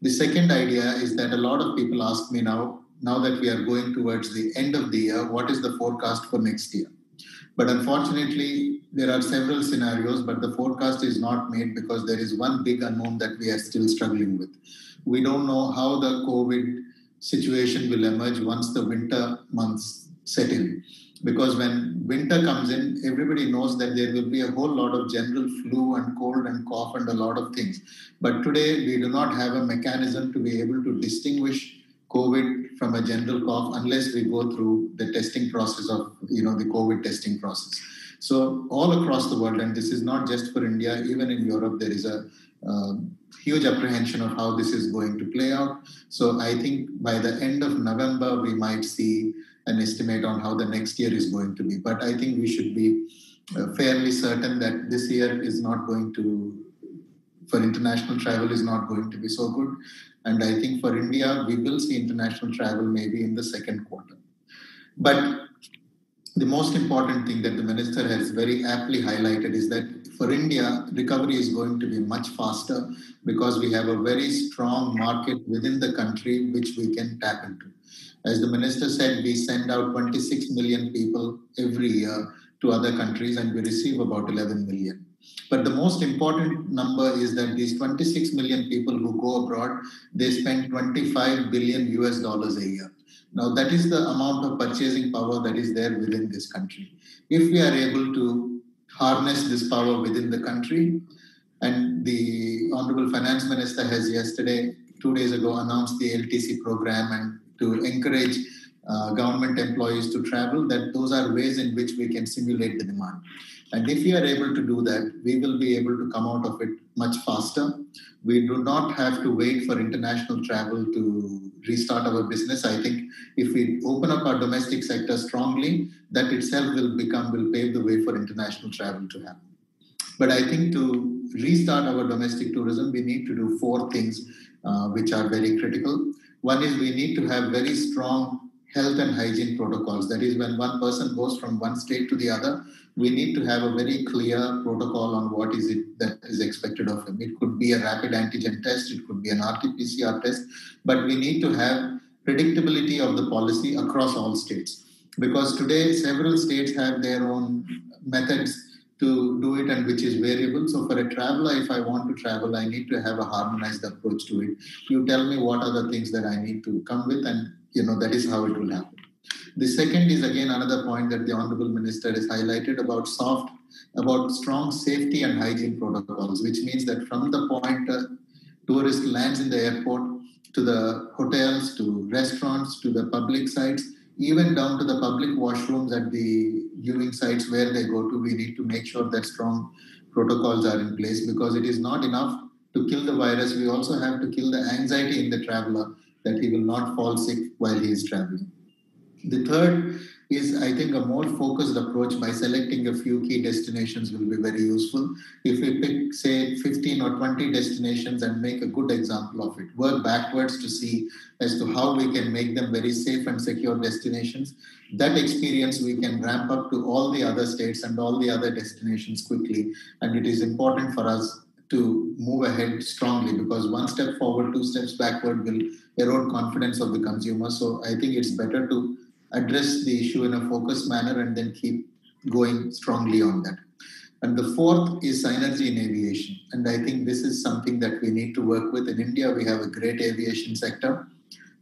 The second idea is that a lot of people ask me now that we are going towards the end of the year, what is the forecast for next year? But unfortunately, there are several scenarios, but the forecast is not made because there is one big unknown that we are still struggling with. We don't know how the COVID situation will emerge once the winter months set in. Because when winter comes in, everybody knows that there will be a whole lot of general flu and cold and cough and a lot of things. But today, we do not have a mechanism to be able to distinguish COVID from a general cough unless we go through the testing process of, the COVID testing process. So all across the world, and this is not just for India, even in Europe, there is a huge apprehension of how this is going to play out. So I think by the end of November, we might see an estimate on how the next year is going to be. But I think we should be fairly certain that this year is not going to, for international travel, is not going to be so good. And I think for India, we will see international travel maybe in the second quarter. But the most important thing that the minister has very aptly highlighted is that for India, recovery is going to be much faster because we have a very strong market within the country which we can tap into. As the minister said, we send out 26 million people every year to other countries and we receive about 11 million. But the most important number is that these 26 million people who go abroad, they spend $25 billion a year. Now, that is the amount of purchasing power that is there within this country. If we are able to harness this power within the country, and the Honorable Finance Minister has 2 days ago, announced the LTC program and to encourage government employees to travel, that those are ways in which we can simulate the demand. And if we are able to do that, we will be able to come out of it much faster. We do not have to wait for international travel to restart our business. I think if we open up our domestic sector strongly, that itself will pave the way for international travel to happen. But I think to restart our domestic tourism, we need to do 4 things which are very critical. One is we need to have very strong health and hygiene protocols. That is, when one person goes from one state to the other, we need to have a very clear protocol on what is it that is expected of him. It could be a rapid antigen test, it could be an RT-PCR test, but we need to have predictability of the policy across all states. Because today, several states have their own methods to do it, and which is variable. So for a traveler, if I want to travel, I need to have a harmonized approach to it. You tell me what are the things that I need to come with, and that is how it will happen. The second is again another point that the Honorable Minister has highlighted about strong safety and hygiene protocols, which means that from the point a tourist lands in the airport, to the hotels, to restaurants, to the public sites, even down to the public washrooms at the viewing sites where they go to, we need to make sure that strong protocols are in place, because it is not enough to kill the virus. We also have to kill the anxiety in the traveler that he will not fall sick while he is traveling. The third is, I think, a more focused approach by selecting a few key destinations will be very useful. If we pick, say, 15 or 20 destinations and make a good example of it, work backwards to see as to how we can make them very safe and secure destinations, that experience we can ramp up to all the other states and all the other destinations quickly. And it is important for us to move ahead strongly, because one step forward, 2 steps backward will erode confidence of the consumer. So I think it's better to address the issue in a focused manner and then keep going strongly on that. And the fourth is synergy in aviation. And I think this is something that we need to work with. In India, we have a great aviation sector,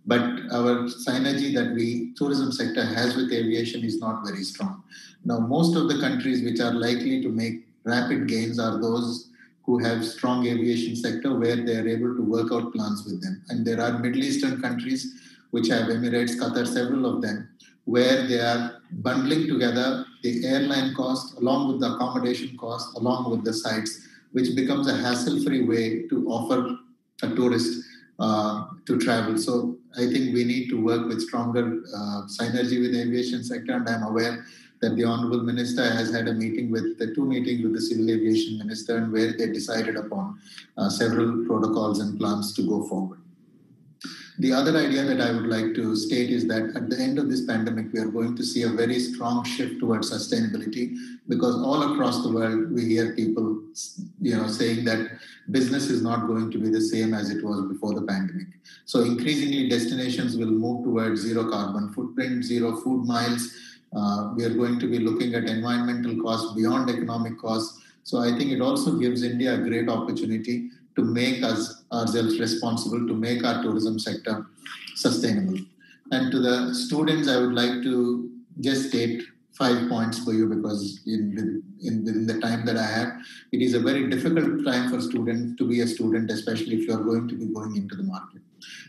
but our synergy that the tourism sector has with aviation is not very strong. Now, most of the countries which are likely to make rapid gains are those who have strong aviation sector where they are able to work out plans with them. And there are Middle Eastern countries which have Emirates, Qatar, several of them, where they are bundling together the airline cost along with the accommodation cost, along with the sites, which becomes a hassle-free way to offer a tourist to travel. So I think we need to work with stronger synergy with the aviation sector, and I'm aware that the Honorable Minister has had 2 meetings with the Civil Aviation Minister, and where they decided upon several protocols and plans to go forward. The other idea that I would like to state is that at the end of this pandemic, we are going to see a very strong shift towards sustainability, because all across the world, we hear people, saying that business is not going to be the same as it was before the pandemic. So increasingly, destinations will move towards zero carbon footprint, zero food miles. We are going to be looking at environmental costs beyond economic costs. So I think it also gives India a great opportunity to make ourselves responsible, to make our tourism sector sustainable. And to the students, I would like to just state 5 points for you, because within the time that I have, it is a very difficult time for students to be a student, especially if you are going to be going into the market.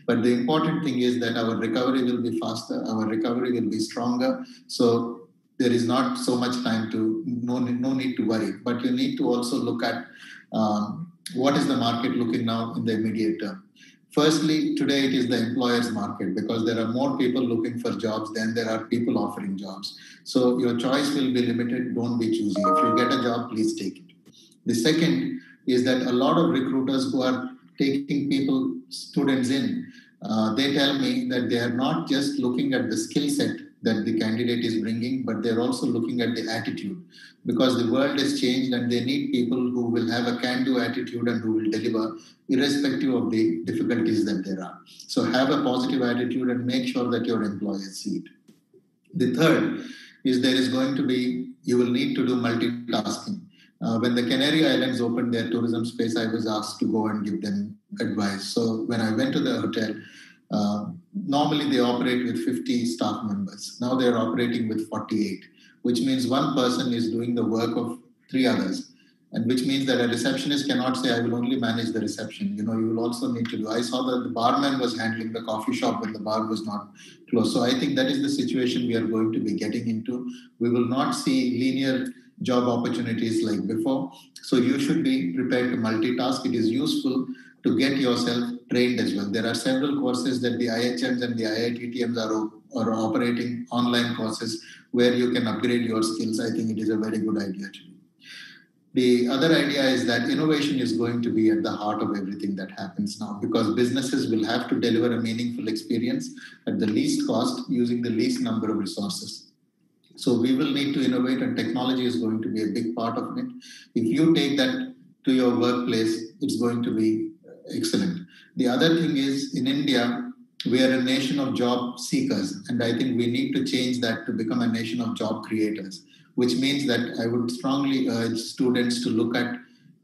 But the important thing is that our recovery will be faster, our recovery will be stronger. So there is not so much time no need to worry. But you need to also look at what is the market looking now in the immediate term. Firstly, today it is the employer's market, because there are more people looking for jobs than there are people offering jobs. So your choice will be limited. Don't be choosy. If you get a job, please take it. The second is that a lot of recruiters who are taking students in, they tell me that they are not just looking at the skill set that the candidate is bringing, but they're also looking at the attitude, because the world has changed and they need people who will have a can-do attitude and who will deliver irrespective of the difficulties that there are. So have a positive attitude and make sure that your employers see it. The third is you will need to do multitasking. When the Canary Islands opened their tourism space, I was asked to go and give them advice. So when I went to the hotel, normally they operate with 50 staff members. Now they're operating with 48, which means one person is doing the work of 3 others. And which means that a receptionist cannot say, I will only manage the reception. You will also need to do. I saw that the barman was handling the coffee shop when the bar was not closed. So I think that is the situation we are going to be getting into. We will not see linear job opportunities like before. So you should be prepared to multitask. It is useful to get yourself trained as well. There are several courses that the IHMs and the IITTMs are operating online courses where you can upgrade your skills. I think it is a very good idea to do. The other idea is that innovation is going to be at the heart of everything that happens now, because businesses will have to deliver a meaningful experience at the least cost using the least number of resources. So we will need to innovate, and technology is going to be a big part of it. If you take that to your workplace, it's going to be excellent. The other thing is, in India, we are a nation of job seekers, and I think we need to change that to become a nation of job creators, which means that I would strongly urge students to look at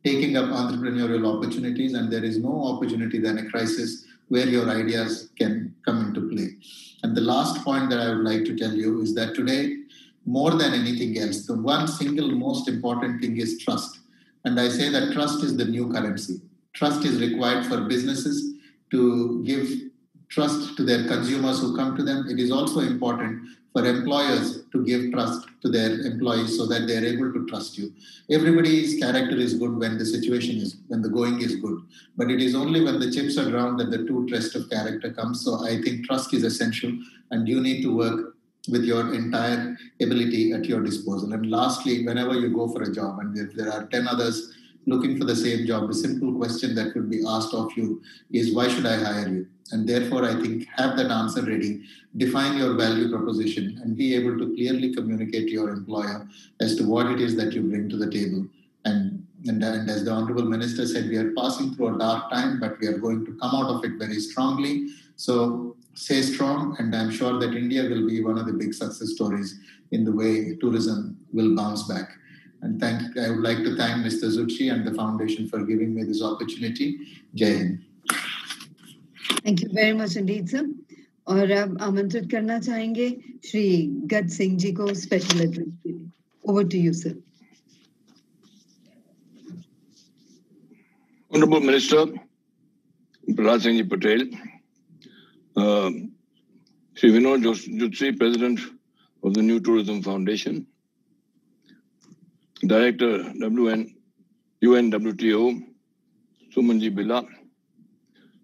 taking up entrepreneurial opportunities, and there is no opportunity than a crisis where your ideas can come into play. And the last point that I would like to tell you is that today, more than anything else, the one single most important thing is trust. And I say that trust is the new currency. Trust is required for businesses to give trust to their consumers who come to them. It is also important for employers to give trust to their employees so that they are able to trust you. Everybody's character is good when the going is good. But it is only when the chips are down that the true test of character comes. So I think trust is essential, and you need to work with your entire ability at your disposal. And lastly, whenever you go for a job, and if there are 10 others looking for the same job, the simple question that could be asked of you is, why should I hire you? And therefore, I think have that answer ready, define your value proposition, and be able to clearly communicate to your employer as to what it is that you bring to the table. And as the Honorable Minister said, we are passing through a dark time, but we are going to come out of it very strongly. So stay strong, and I'm sure that India will be one of the big success stories in the way tourism will bounce back. And I would like to thank Mr. Zutshi and the Foundation for giving me this opportunity. Jai Hind. Thank you very much indeed, sir. और अब आमंत्रित करना चाहेंगे श्री गज सिंह जी को special address के लिए. Over to you, sir. Honorable Minister Prahlad Singh Patel, Shri Vinod Jutsi, President of the New Tourism Foundation, Director UNWTO, Sumanji Bila,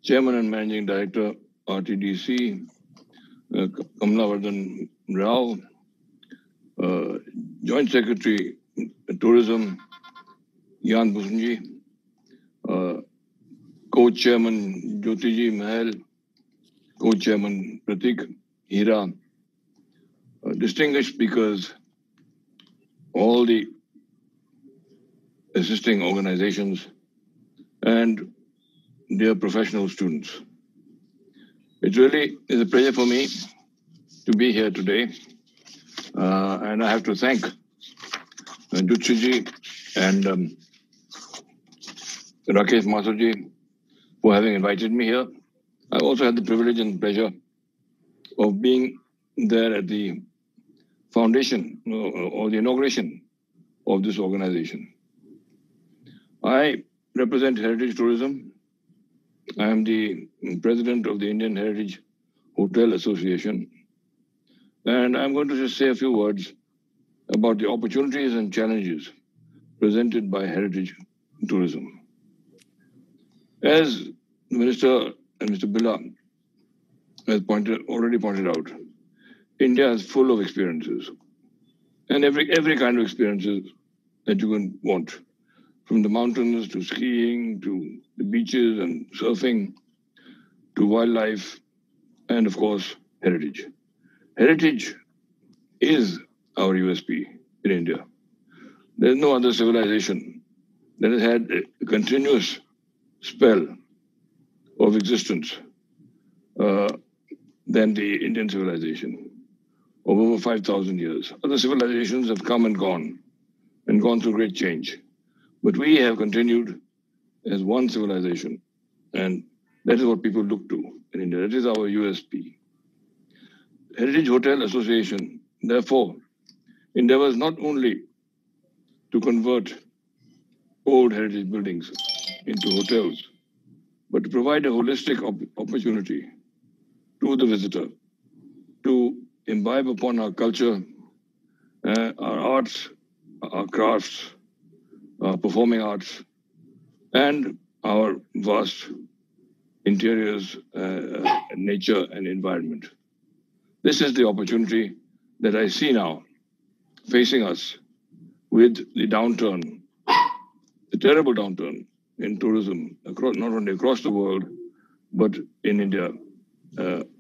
Chairman and Managing Director RTDC, Kamala Vardhan Rao, Joint Secretary Tourism Jan Bhusanji, Co-Chairman Jyotiji Mahal, Co-Chairman Pratik Hira, distinguished speakers, all the assisting organizations, and dear professional students. It really is a pleasure for me to be here today. And I have to thank Jutsi and Rakesh Mathurji for having invited me here. I also had the privilege and pleasure of being there at the foundation or the inauguration of this organization. I represent Heritage Tourism. I am the president of the Indian Heritage Hotel Association. And I'm going to just say a few words about the opportunities and challenges presented by heritage tourism. As the Minister and Mr. Bila has already pointed out, India is full of experiences, and every kind of experiences that you can want, from the mountains to skiing to the beaches and surfing to wildlife, and of course, heritage. Heritage is our USP in India. There is no other civilization that has had a continuous spell of existence than the Indian civilization of over 5,000 years. Other civilizations have come and gone through great change. But we have continued as one civilization, and that is what people look to in India. That is our USP. Heritage Hotel Association, therefore, endeavors not only to convert old heritage buildings into hotels, but to provide a holistic opportunity to the visitor to imbibe upon our culture, our arts, our crafts, our performing arts, and our vast interiors, nature, and environment. This is the opportunity that I see now facing us with the downturn, the terrible downturn in tourism, across, not only across the world, but in India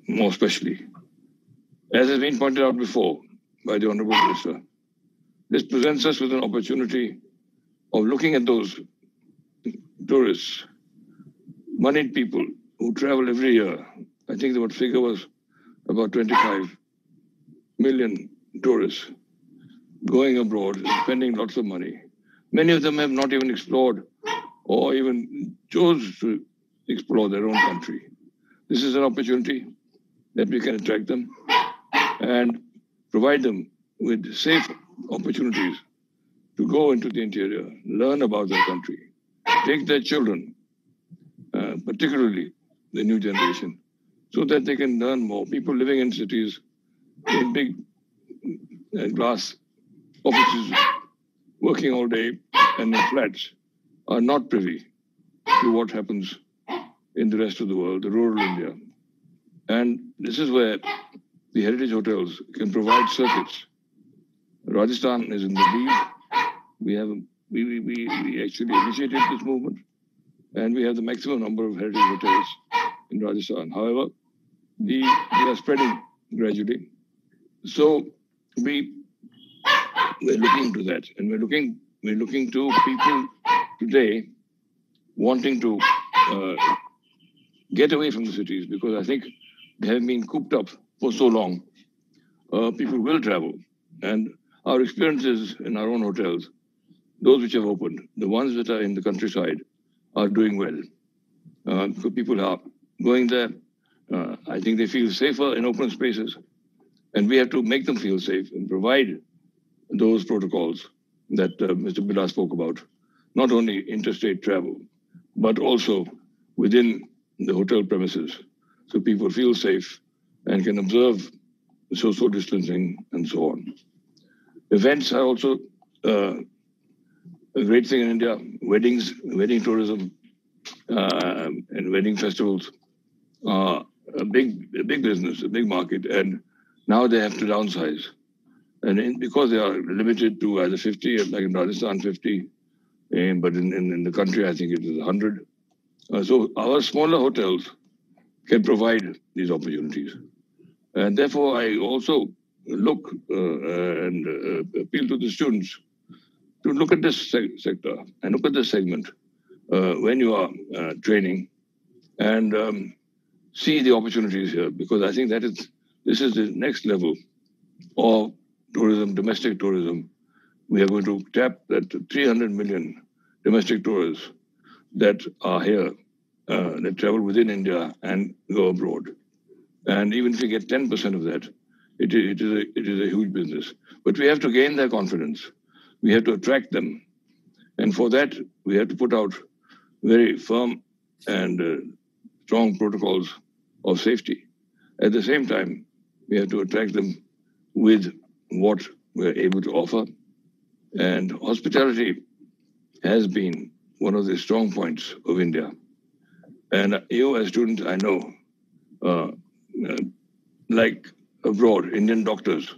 more especially. As has been pointed out before by the Honorable Minister, this presents us with an opportunity of looking at those tourists, moneyed people who travel every year. I think the figure was about 25 million tourists going abroad, spending lots of money. Many of them have not even explored or even chose to explore their own country. This is an opportunity that we can attract them and provide them with safe opportunities to go into the interior, learn about their country, take their children, particularly the new generation, so that they can learn more. People living in cities, in big glass offices, working all day and in flats, are not privy to what happens in the rest of the world, the rural India. And this is where the heritage hotels can provide circuits. Rajasthan is in the lead. We actually initiated this movement, and we have the maximum number of heritage hotels in Rajasthan. However, they are spreading gradually. So we're looking into that, and we're looking to people today wanting to get away from the cities, because I think they have been cooped up for so long. People will travel, and our experiences in our own hotels, those which have opened, the ones that are in the countryside, are doing well. So people are going there. I think they feel safer in open spaces, and we have to make them feel safe and provide those protocols that Mr. Bilal spoke about, not only interstate travel, but also within the hotel premises, so people feel safe and can observe social distancing and so on. Events are also a great thing in India. Weddings, wedding tourism, and wedding festivals are a big business, a big market, and now they have to downsize. And because they are limited to either 50, like in Rajasthan, 50, but in the country, I think it is 100. So our smaller hotels can provide these opportunities. And therefore, I also look and appeal to the students to look at this sector and look at this segment when you are training, and see the opportunities here, because I think this is the next level of tourism, domestic tourism. We are going to tap that 300 million domestic tourists that are here, that travel within India and go abroad. And even if we get 10% of that, it is a huge business. But we have to gain their confidence. We have to attract them. And for that, we have to put out very firm and strong protocols of safety. At the same time, we have to attract them with what we're able to offer. And hospitality has been one of the strong points of India. And you as students, I know, like abroad, Indian doctors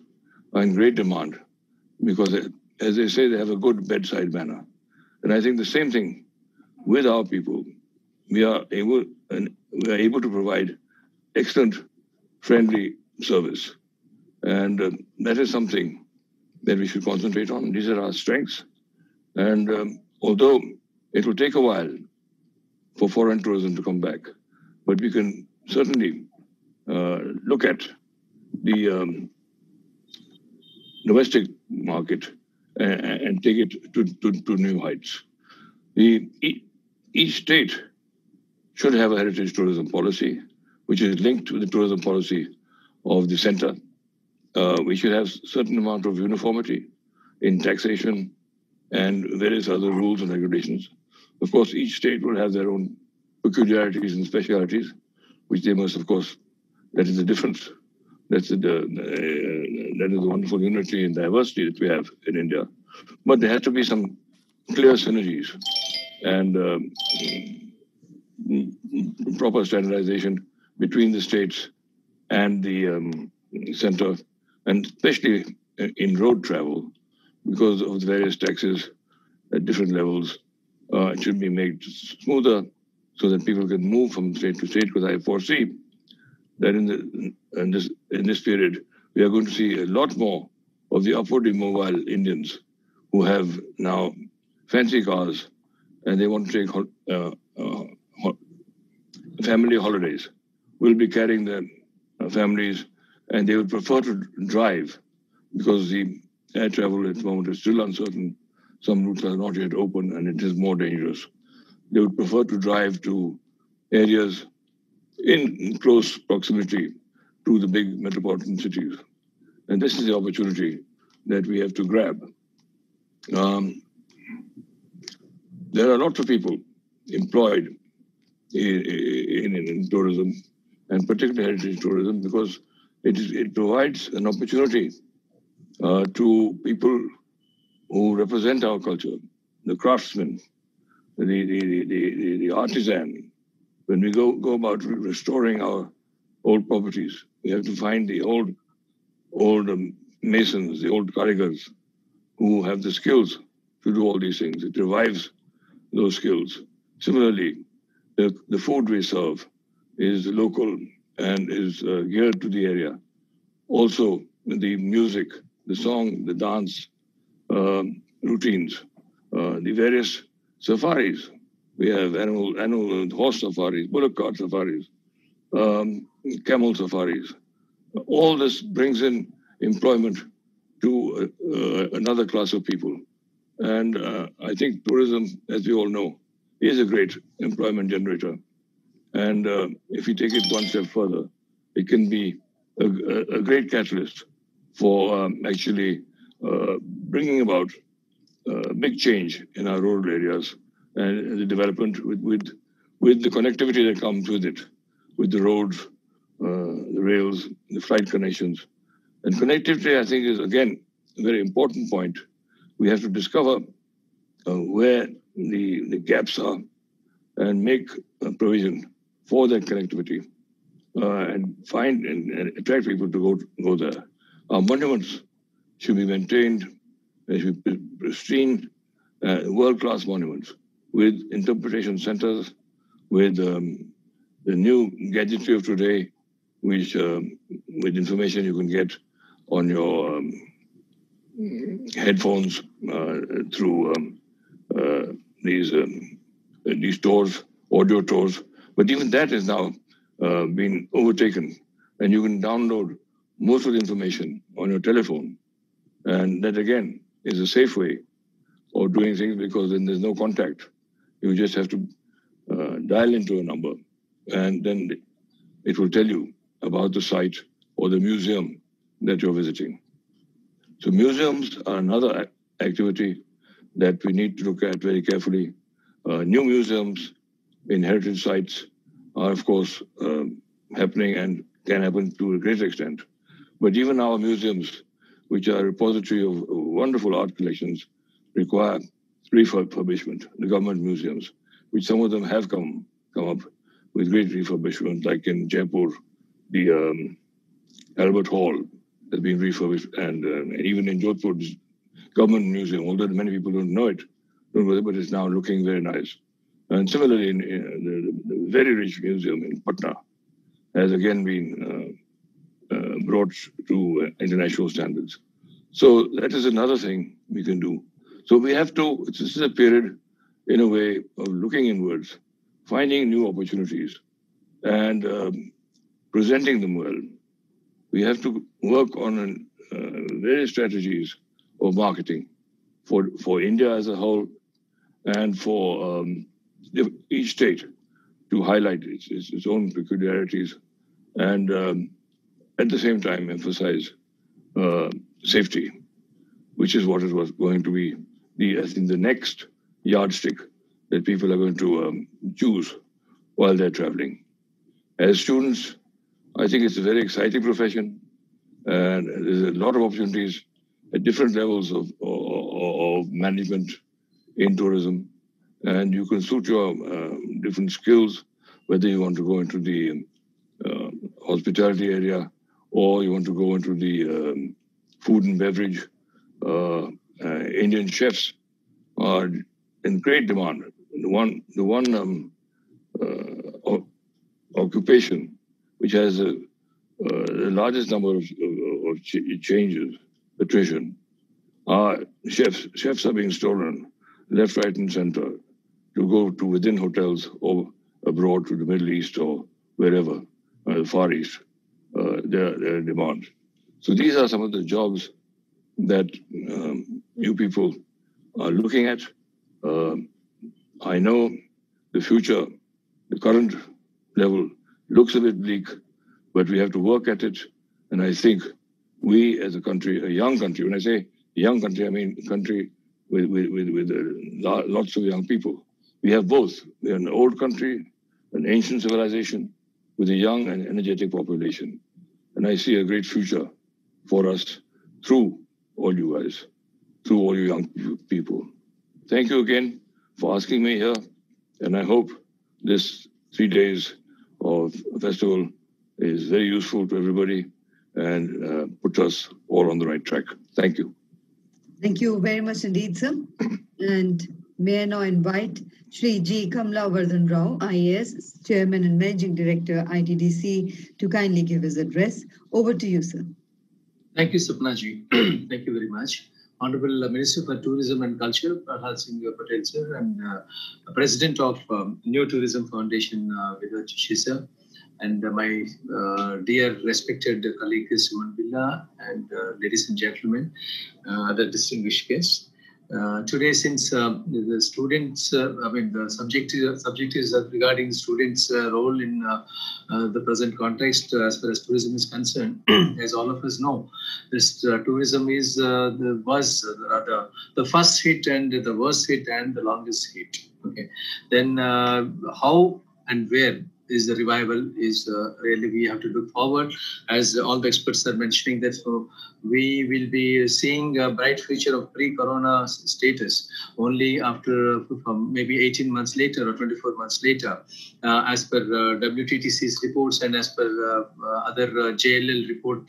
are in great demand because, as they say, they have a good bedside manner. And I think the same thing with our people. We are able to provide excellent, friendly service. And that is something that we should concentrate on. These are our strengths. And although it will take a while for foreign tourism to come back, but we can certainly look at the domestic market and take it to new heights. Each state should have a heritage tourism policy, which is linked to the tourism policy of the center. We should have certain amount of uniformity in taxation, and various other rules and regulations. Of course, each state will have their own peculiarities and specialities, which they must, of course, that is the difference. That is the wonderful unity and diversity that we have in India. But there has to be some clear synergies and proper standardization between the states and the center, and especially in road travel, because of the various taxes at different levels. It should be made smoother so that people can move from state to state, because I foresee that in this period, we are going to see a lot more of the upwardly mobile Indians who have now fancy cars and they want to take family holidays. Will be carrying their families, and they would prefer to drive because the air travel at the moment is still uncertain. Some routes are not yet open and it is more dangerous. They would prefer to drive to areas in close proximity to the big metropolitan cities. And this is the opportunity that we have to grab. There are lots of people employed in tourism, and particularly heritage tourism, because it provides an opportunity to people who represent our culture, the craftsmen, the artisan. When we go about restoring our old properties, we have to find the old masons, the old karigars, who have the skills to do all these things. It revives those skills. Similarly, the food we serve is local and is geared to the area. Also, the music, the song, the dance routines, the various safaris. We have animal horse safaris, bullock cart safaris, camel safaris. All this brings in employment to another class of people. And I think tourism, as we all know, is a great employment generator. And if we take it one step further, it can be a great catalyst for actually bringing about big change in our rural areas and the development with the connectivity that comes with it, with the roads, the rails, the flight connections. And connectivity, I think, is, again, a very important point. We have to discover where the gaps are and make a provision for that connectivity and find and attract people to go there. Our monuments should be maintained, they should be pristine, world-class monuments with interpretation centers, with the new gadgetry of today, which with information you can get on your headphones through these tours, audio tours. But even that is now been overtaken, and you can download most of the information on your telephone. And that, again, is a safe way of doing things, because then there's no contact. You just have to dial into a number, and then it will tell you about the site or the museum that you're visiting. So museums are another activity that we need to look at very carefully. New museums in heritage sites are, of course, happening and can happen to a great extent. But even our museums, which are a repository of wonderful art collections, require refurbishment. The government museums, which some of them have come up with great refurbishment, like in Jaipur, the Albert Hall has been refurbished, and even in Jodhpur, government museum, although many people don't know it, but it's now looking very nice. And similarly, in the very rich museum in Patna has again been brought to international standards. So that is another thing we can do. So we have to, this is a period, in a way, of looking inwards, finding new opportunities, and presenting them well. We have to work on various strategies of marketing for India as a whole, and for each state to highlight its own peculiarities, and at the same time emphasize safety, which is what it was going to be the next yardstick that people are going to choose while they're traveling. As students, I think it's a very exciting profession, and there's a lot of opportunities at different levels of management in tourism, and you can suit your different skills, whether you want to go into the hospitality area or you want to go into the food and beverage. Indian chefs are in great demand. The one occupation which has the largest number of changes, attrition, are chefs. Chefs are being stolen left, right, and center to go to within hotels or abroad to the Middle East or wherever, the Far East, their demand. So these are some of the jobs that you people are looking at. I know the future, the current level looks a bit bleak, but we have to work at it. And I think we as a country, a young country, when I say young country, I mean a country with lots of young people. We have both. We are an old country, an ancient civilization with a young and energetic population. And I see a great future for us through all you guys, through all you young people. Thank you again for asking me here. And I hope this 3 days of festival is very useful to everybody and puts us all on the right track. Thank you. Thank you very much indeed, sir. And may I now invite Shri G. Kamla Vardhan Rao, IAS, Chairman and Managing Director, ITDC, to kindly give his address. Over to you, sir. Thank you, Sapna ji. Thank you very much. Honorable Minister for Tourism and Culture, Prahlad Singh Patel, sir, and President of New Tourism Foundation, Vinod Joshi, sir, and my dear respected colleague Suman Billa, and ladies and gentlemen, other distinguished guests. Today, since the students, the subject is regarding students' role in the present context as far as tourism is concerned. As all of us know, this tourism is the first hit and the worst hit and the longest hit. Okay, then how and where is the revival is really we have to look forward, as all the experts are mentioning that. So we will be seeing a bright future of pre-corona status only after maybe 18 months later or 24 months later, as per WTTC's reports and as per other JLL report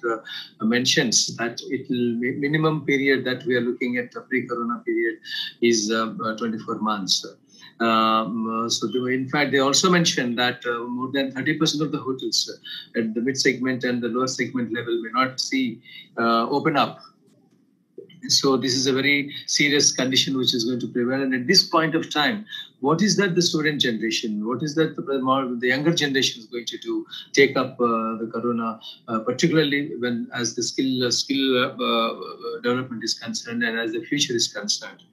mentions that it will minimum period that we are looking at the pre-corona period is 24 months. So in fact, they also mentioned that more than 30% of the hotels at the mid-segment and the lower segment level may not see open up. So this is a very serious condition which is going to prevail. And at this point of time, what is that the student generation, what is that the younger generation is going to do? Take up the corona, particularly when as the skill development is concerned and as the future is concerned.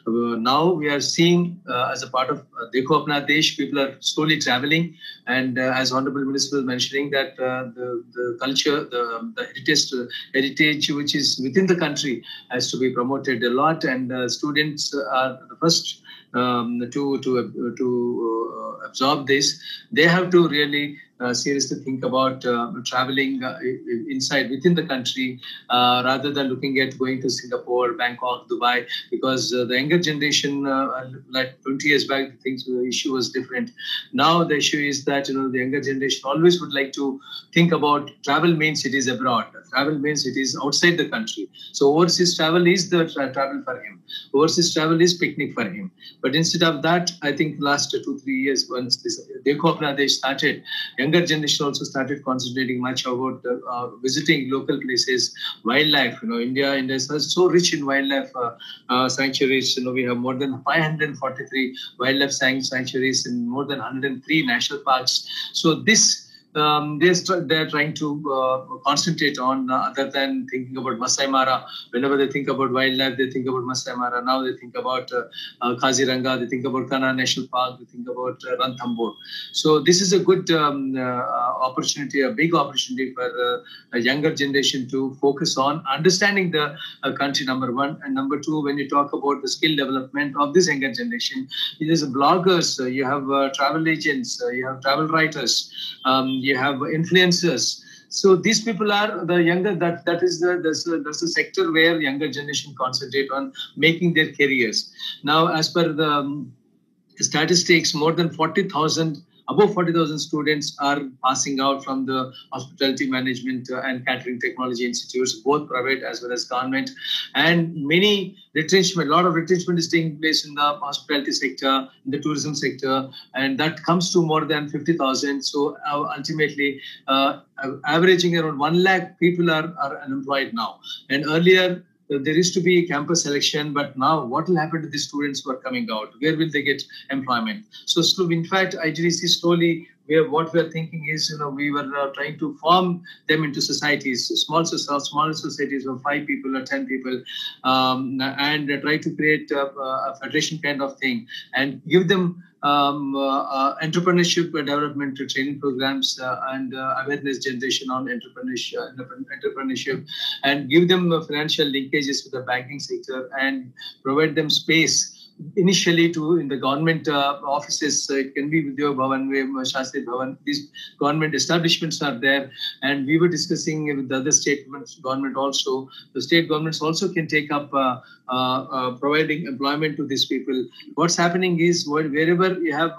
Now we are seeing as a part of Dekho Apna Desh, people are slowly traveling, and as Honorable Minister was mentioning that the culture, the heritage which is within the country has to be promoted a lot, and students are the first to absorb this. They have to really seriously think about traveling inside within the country rather than looking at going to Singapore, Bangkok, Dubai, because the younger generation, like 20 years back, the issue was different. Now the issue is that the younger generation always would like to think about travel means it is abroad. Travel means it is outside the country. So overseas travel is the travel for him. Overseas travel is picnic for him. But instead of that, I think last 2-3 years, once this Dekho Apna Desh started, younger generation also started concentrating much about visiting local places, wildlife. India is so rich in wildlife sanctuaries. We have more than 543 wildlife sanctuaries in more than 103 national parks. So this they're trying to concentrate on, other than thinking about Masai Mara. Whenever they think about wildlife, they think about Masai Mara. Now they think about Kaziranga, they think about Kanha National Park, they think about Ranthambore. So this is a good opportunity, a big opportunity for a younger generation to focus on understanding the country, number one. And number two, when you talk about the skill development of this younger generation, it is bloggers, you have travel agents, you have travel writers, you have influencers. So these people are the younger, that's the sector where younger generation concentrate on making their careers. Now, as per the statistics, more than 40,000, above 40,000 students are passing out from the hospitality management and catering technology institutes, both private as well as government. And many retrenchment, a lot of retrenchment is taking place in the hospitality sector, in the tourism sector, and that comes to more than 50,000. So ultimately, averaging around 1 lakh people are unemployed now. And earlier, there used to be campus selection, but now what will happen to the students who are coming out? Where will they get employment? So in fact, IGDC slowly, what we are thinking is, we were trying to form them into societies, smaller societies of 5 people or 10 people, and try to create a federation kind of thing and give them entrepreneurship development training programs and awareness generation on entrepreneurship, and give them financial linkages with the banking sector and provide them space initially in the government offices. It can be Udyog Bhavan, Shastri Bhavan. These government establishments are there, and we were discussing with the other state government also. The state governments also can take up providing employment to these people. What's happening is wherever you have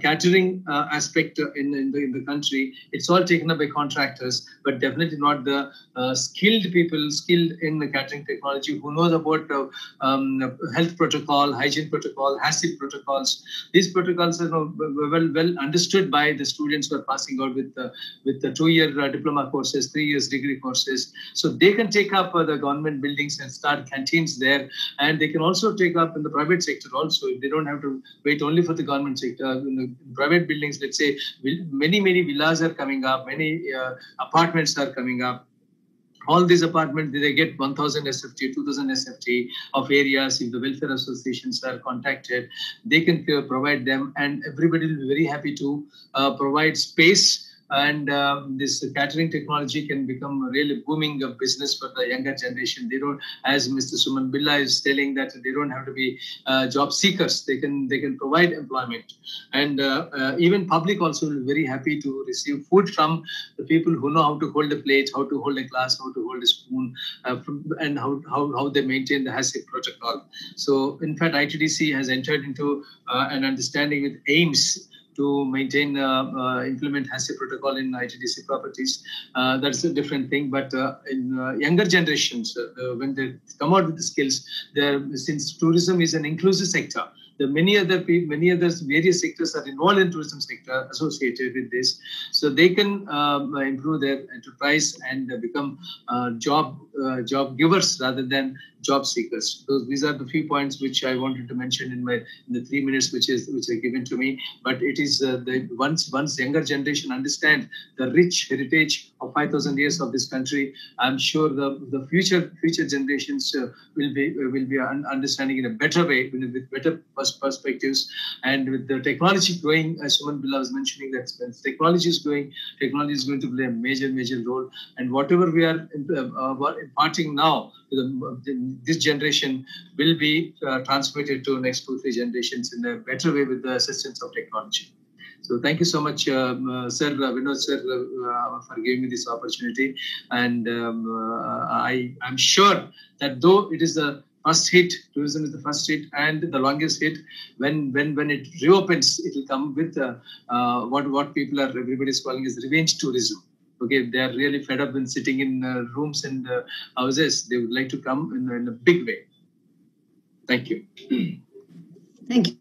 catering aspect in the country, it's all taken up by contractors, but definitely not the skilled people, skilled in the catering technology, who knows about health protocol, hygiene protocol, HACCP protocols. These protocols are well understood by the students who are passing out with the 2-year diploma courses, 3 years degree courses. So they can take up the government buildings and start canteens there, and they can also take up in the private sector also. They don't have to wait only for the government sector. In the private buildings, let's say, many villas are coming up, many apartments are coming up. All these apartments, they get 1,000 SFT, 2,000 SFT of areas. If the welfare associations are contacted, they can provide them, and everybody will be very happy to provide space. And this catering technology can become a really booming business for the younger generation. They don't, as Mr. Suman Billa is telling, that they don't have to be job seekers. They can provide employment, and even public also will be very happy to receive food from the people who know how to hold a plate, how to hold a glass, how to hold a spoon, and how they maintain the HACCP protocol. So in fact, ITDC has entered into an understanding with AIMS to maintain, implement HACCP protocol in ITDC properties. That's a different thing. But in younger generations, when they come out with the skills, since tourism is an inclusive sector, many other various sectors are involved in tourism sector associated with this, so they can improve their enterprise and become job givers rather than job seekers. These are the few points which I wanted to mention in the 3 minutes which are given to me. But it is once younger generation understand the rich heritage of 5,000 years of this country, I'm sure the future generations will be understanding in a better way, with better perspectives. And with the technology growing, as Suman Billa was mentioning, that when technology is going to play a major role. And whatever we are imparting now to this generation will be transmitted to next 2-3 generations in a better way with the assistance of technology. So thank you so much, Sir Vinod Sir, for giving me this opportunity. And I'm sure that though it is the first hit, tourism is the first hit and the longest hit, when it reopens, it will come with what everybody is calling as revenge tourism. Okay, they are really fed up in sitting in rooms and houses. They would like to come in a big way. Thank you. Thank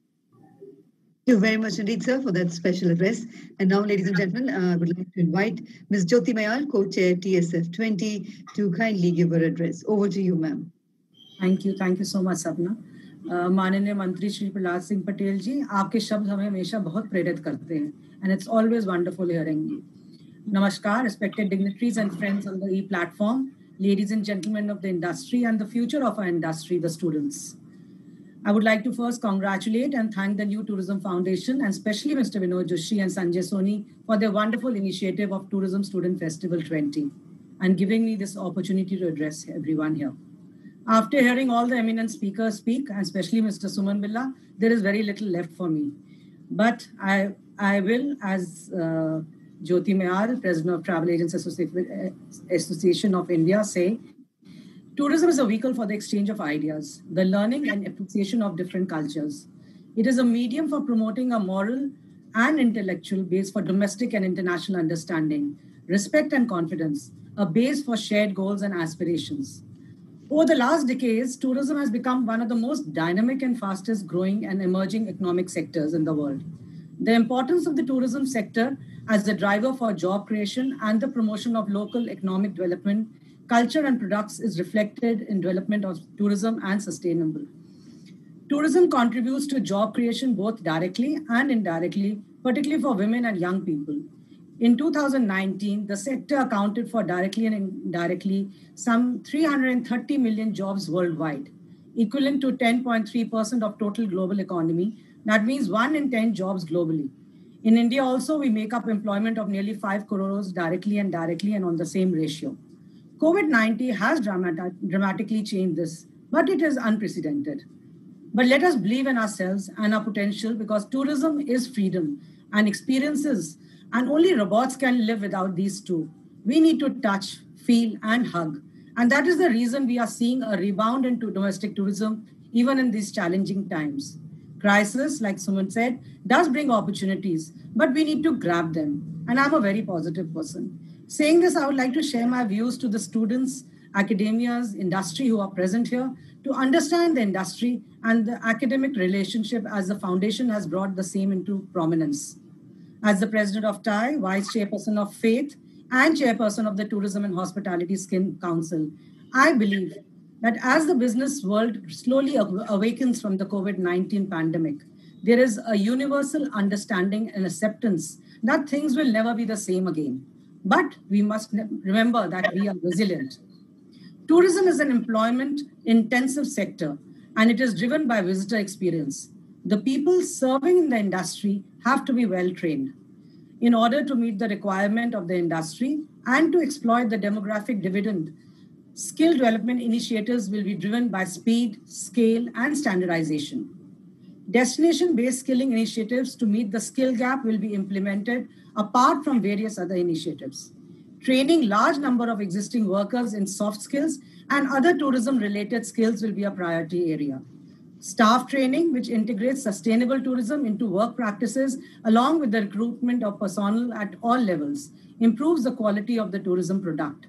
you very much indeed, sir, for that special address. And now, ladies and gentlemen, I would like to invite Ms. Jyoti Mayal, co-chair TSF 20, to kindly give her address. Over to you, ma'am. Thank you so much, Sapna. माननीय मंत्री श्री प्रहलाद सिंह पटेल जी, आपके शब्द हमें हमेशा बहुत प्रेरित करते हैं, and it's always wonderful hearing you. Namaskar, respected dignitaries and friends on the e-platform, ladies and gentlemen of the industry and the future of our industry, the students. I would like to first congratulate and thank the New Tourism Foundation and especially Mr. Vinod Joshi and Sanjay Soni for their wonderful initiative of Tourism Student Festival 20 and giving me this opportunity to address everyone here. After hearing all the eminent speakers speak, and especially Mr. Suman Billa, there is very little left for me. But I will, as Jyoti Mayar, President of Travel Agents Association of India, say, tourism is a vehicle for the exchange of ideas, the learning and appreciation of different cultures. It is a medium for promoting a moral and intellectual base for domestic and international understanding, respect and confidence, a base for shared goals and aspirations. Over the last decades, tourism has become one of the most dynamic and fastest growing and emerging economic sectors in the world. The importance of the tourism sector as a driver for job creation and the promotion of local economic development, culture and products is reflected in development of tourism and sustainable. Tourism contributes to job creation both directly and indirectly, particularly for women and young people. In 2019, the sector accounted for directly and indirectly some 330 million jobs worldwide, equivalent to 10.3% of total global economy. That means 1 in 10 jobs globally. In India also, we make up employment of nearly 5 crores directly and directly and on the same ratio. COVID-19 has dramatically changed this, but it is unprecedented. But let us believe in ourselves and our potential because tourism is freedom and experiences, and only robots can live without these two. We need to touch, feel, and hug. And that is the reason we are seeing a rebound into domestic tourism, even in these challenging times. Crisis, like Suman said, does bring opportunities, but we need to grab them. And I'm a very positive person. Saying this, I would like to share my views to the students, academias, industry who are present here to understand the industry and the academic relationship as the foundation has brought the same into prominence. As the president of TIE, vice chairperson of FAITH, and chairperson of the Tourism and Hospitality Skin Council, I believe that as the business world slowly awakens from the COVID-19 pandemic, there is a universal understanding and acceptance that things will never be the same again. But we must remember that we are resilient. Tourism is an employment-intensive sector, and it is driven by visitor experience. The people serving in the industry have to be well-trained. In order to meet the requirement of the industry and to exploit the demographic dividend, skill development initiatives will be driven by speed, scale, and standardization. Destination-based skilling initiatives to meet the skill gap will be implemented apart from various other initiatives. Training large number of existing workers in soft skills and other tourism-related skills will be a priority area. Staff training, which integrates sustainable tourism into work practices along with the recruitment of personnel at all levels, improves the quality of the tourism product.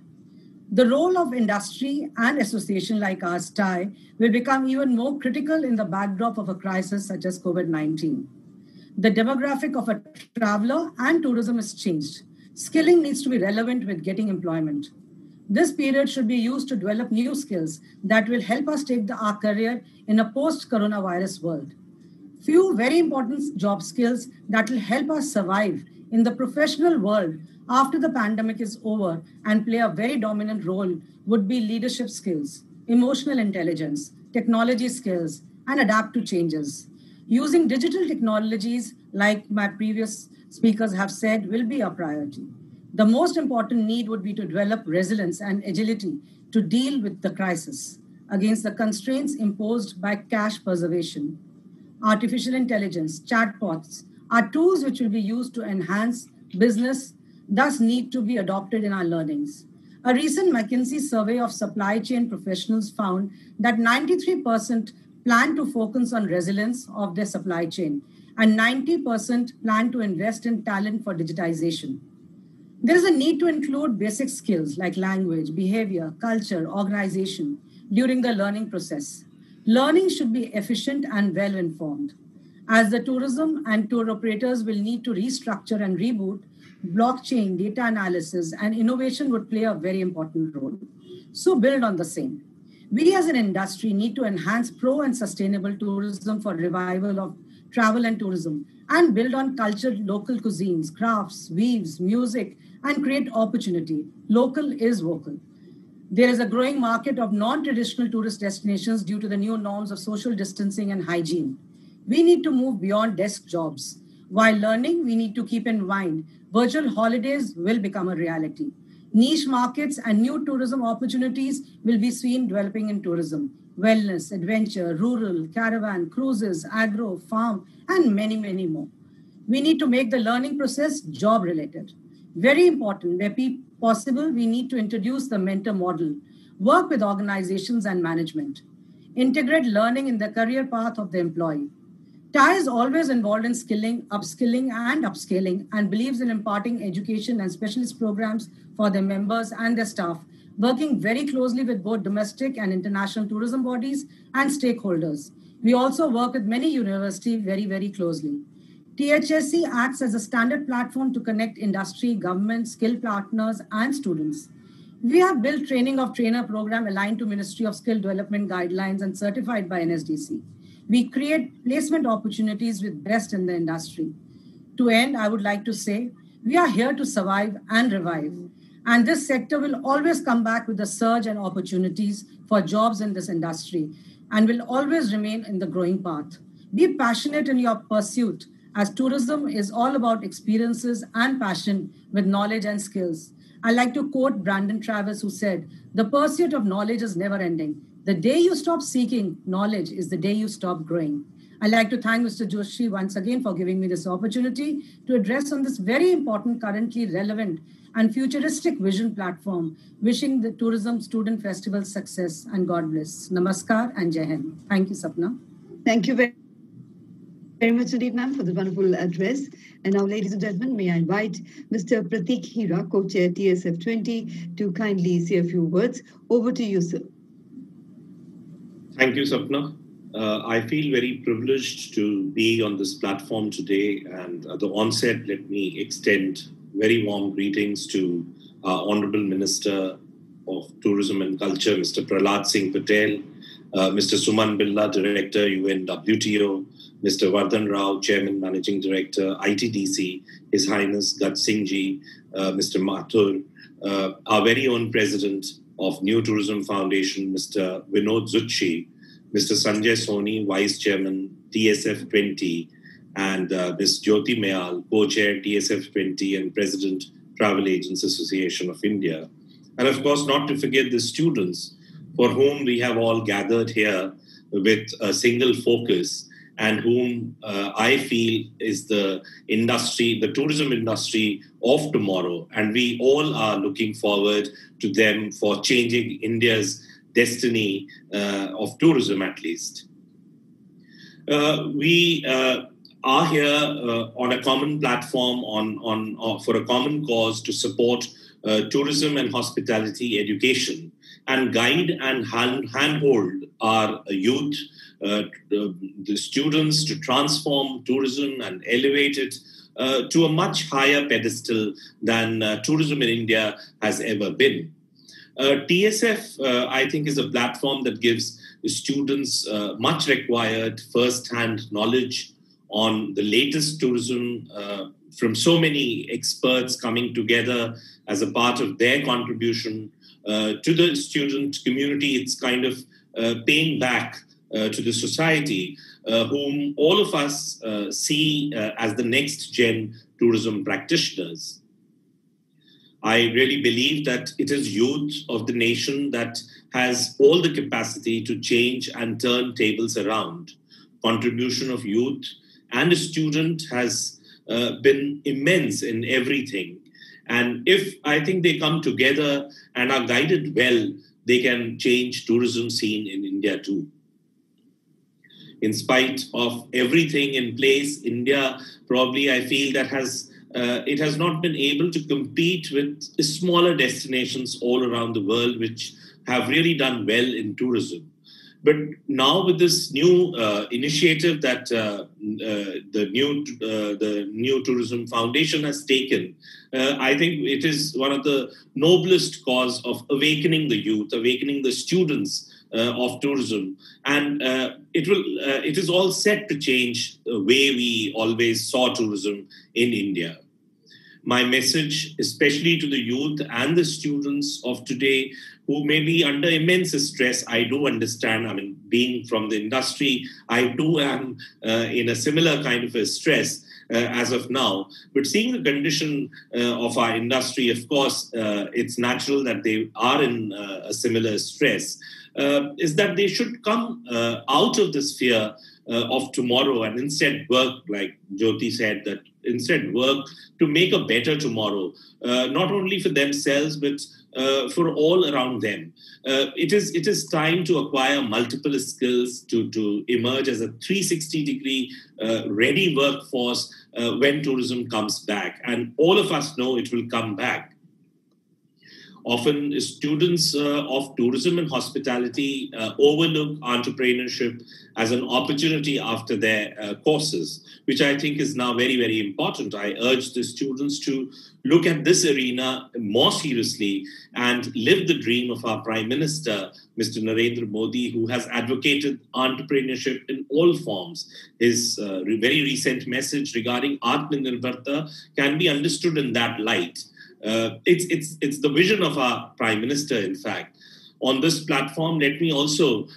The role of industry and association like ours, TIE, will become even more critical in the backdrop of a crisis such as COVID-19. The demographic of a traveler and tourism has changed. Skilling needs to be relevant with getting employment. This period should be used to develop new skills that will help us take our career in a post-coronavirus world. Few very important job skills that will help us survive in the professional world after the pandemic is over and play a very dominant role would be leadership skills, emotional intelligence, technology skills, and adapt to changes. Using digital technologies, like my previous speakers have said, will be a priority. The most important need would be to develop resilience and agility to deal with the crisis against the constraints imposed by cash preservation. Artificial intelligence, chatbots, are tools which will be used to enhance business, thus need to be adopted in our learnings. A recent McKinsey survey of supply chain professionals found that 93% plan to focus on resilience of their supply chain and 90% plan to invest in talent for digitization. There is a need to include basic skills like language, behavior, culture, organization during the learning process. Learning should be efficient and well-informed. As the tourism and tour operators will need to restructure and reboot, blockchain, data analysis, and innovation would play a very important role. So build on the same. We as an industry need to enhance pro and sustainable tourism for revival of travel and tourism and build on culture, local cuisines, crafts, weaves, music, and create opportunity. Local is vocal. There is a growing market of non-traditional tourist destinations due to the new norms of social distancing and hygiene. We need to move beyond desk jobs. While learning, we need to keep in mind virtual holidays will become a reality. Niche markets and new tourism opportunities will be seen developing in tourism. Wellness, adventure, rural, caravan, cruises, agro, farm, and many, many more. We need to make the learning process job-related. Very important, where possible, we need to introduce the mentor model, work with organizations and management, integrate learning in the career path of the employee. TAI is always involved in skilling, upskilling, and upscaling, and believes in imparting education and specialist programs for their members and their staff, working very closely with both domestic and international tourism bodies and stakeholders. We also work with many universities very, very closely. THSC acts as a standard platform to connect industry, government, skill partners, and students. We have built training of trainer program aligned to Ministry of Skill Development guidelines and certified by NSDC. We create placement opportunities with best in the industry. To end, I would like to say, we are here to survive and revive. And this sector will always come back with a surge and opportunities for jobs in this industry and will always remain in the growing path. Be passionate in your pursuit, as tourism is all about experiences and passion with knowledge and skills. I like to quote Brandon Travis, who said, "The pursuit of knowledge is never ending. The day you stop seeking knowledge is the day you stop growing." I'd like to thank Mr. Joshi once again for giving me this opportunity to address on this very important, currently relevant and futuristic vision platform, wishing the Tourism Student Festival success and God bless. Namaskar and Jai Hind. Thank you, Sapna. Thank you very much indeed, ma'am, for the wonderful address. And now, ladies and gentlemen, may I invite Mr. Pratik Hira, co-chair TSF20, to kindly say a few words. Over to you, sir. Thank you, Sapna. I feel very privileged to be on this platform today. And at the onset, let me extend very warm greetings to our Honorable Minister of Tourism and Culture, Mr. Prahlad Singh Patel, Mr. Suman Birla, Director, UNWTO, Mr. Vardhan Rao, Chairman, Managing Director, ITDC, His Highness Gaj Singh Ji, Mr. Mathur, our very own President of New Tourism Foundation, Mr. Vinod Zutshi, Mr. Sanjay Soni, Vice Chairman, TSF20, and Ms. Jyoti Mayal, Co-Chair, TSF20 and President, Travel Agents Association of India. And of course, not to forget the students for whom we have all gathered here with a single focus and whom I feel is the industry, the tourism industry of tomorrow. And we all are looking forward to them for changing India's destiny of tourism, at least. We are here on a common platform for a common cause to support tourism and hospitality education and guide and handhold our youth, the students, to transform tourism and elevate it to a much higher pedestal than tourism in India has ever been. TSF, I think, is a platform that gives students much required first-hand knowledge on the latest tourism from so many experts coming together as a part of their contribution to the student community. It's kind of paying back to the society, whom all of us see as the next gen tourism practitioners. I really believe that it is youth of the nation that has all the capacity to change and turn tables around. Contribution of youth and a student has been immense in everything. And if I think they come together and are guided well, they can change tourism scene in India too. In spite of everything in place, India probably, I feel, that it has not been able to compete with smaller destinations all around the world, which have really done well in tourism. But now with this new initiative that the New Tourism Foundation has taken, I think it is one of the noblest cause of awakening the youth, awakening the students of tourism. And it is all set to change the way we always saw tourism in India. My message, especially to the youth and the students of today who may be under immense stress, I do understand. I mean, being from the industry, I too am in a similar kind of a stress as of now. But seeing the condition of our industry, of course, it's natural that they are in a similar stress, is that they should come out of this fear of tomorrow and instead work, like Jyoti said, that instead work to make a better tomorrow, not only for themselves, but for all around them. It is time to acquire multiple skills to emerge as a 360-degree ready workforce when tourism comes back. And all of us know it will come back. Often students of tourism and hospitality overlook entrepreneurship as an opportunity after their courses, which I think is now very, very important. I urge the students to look at this arena more seriously and live the dream of our Prime Minister, Mr. Narendra Modi, who has advocated entrepreneurship in all forms. His very recent message regarding Atmanirbharta can be understood in that light. It's the vision of our Prime Minister, in fact. On this platform, let me also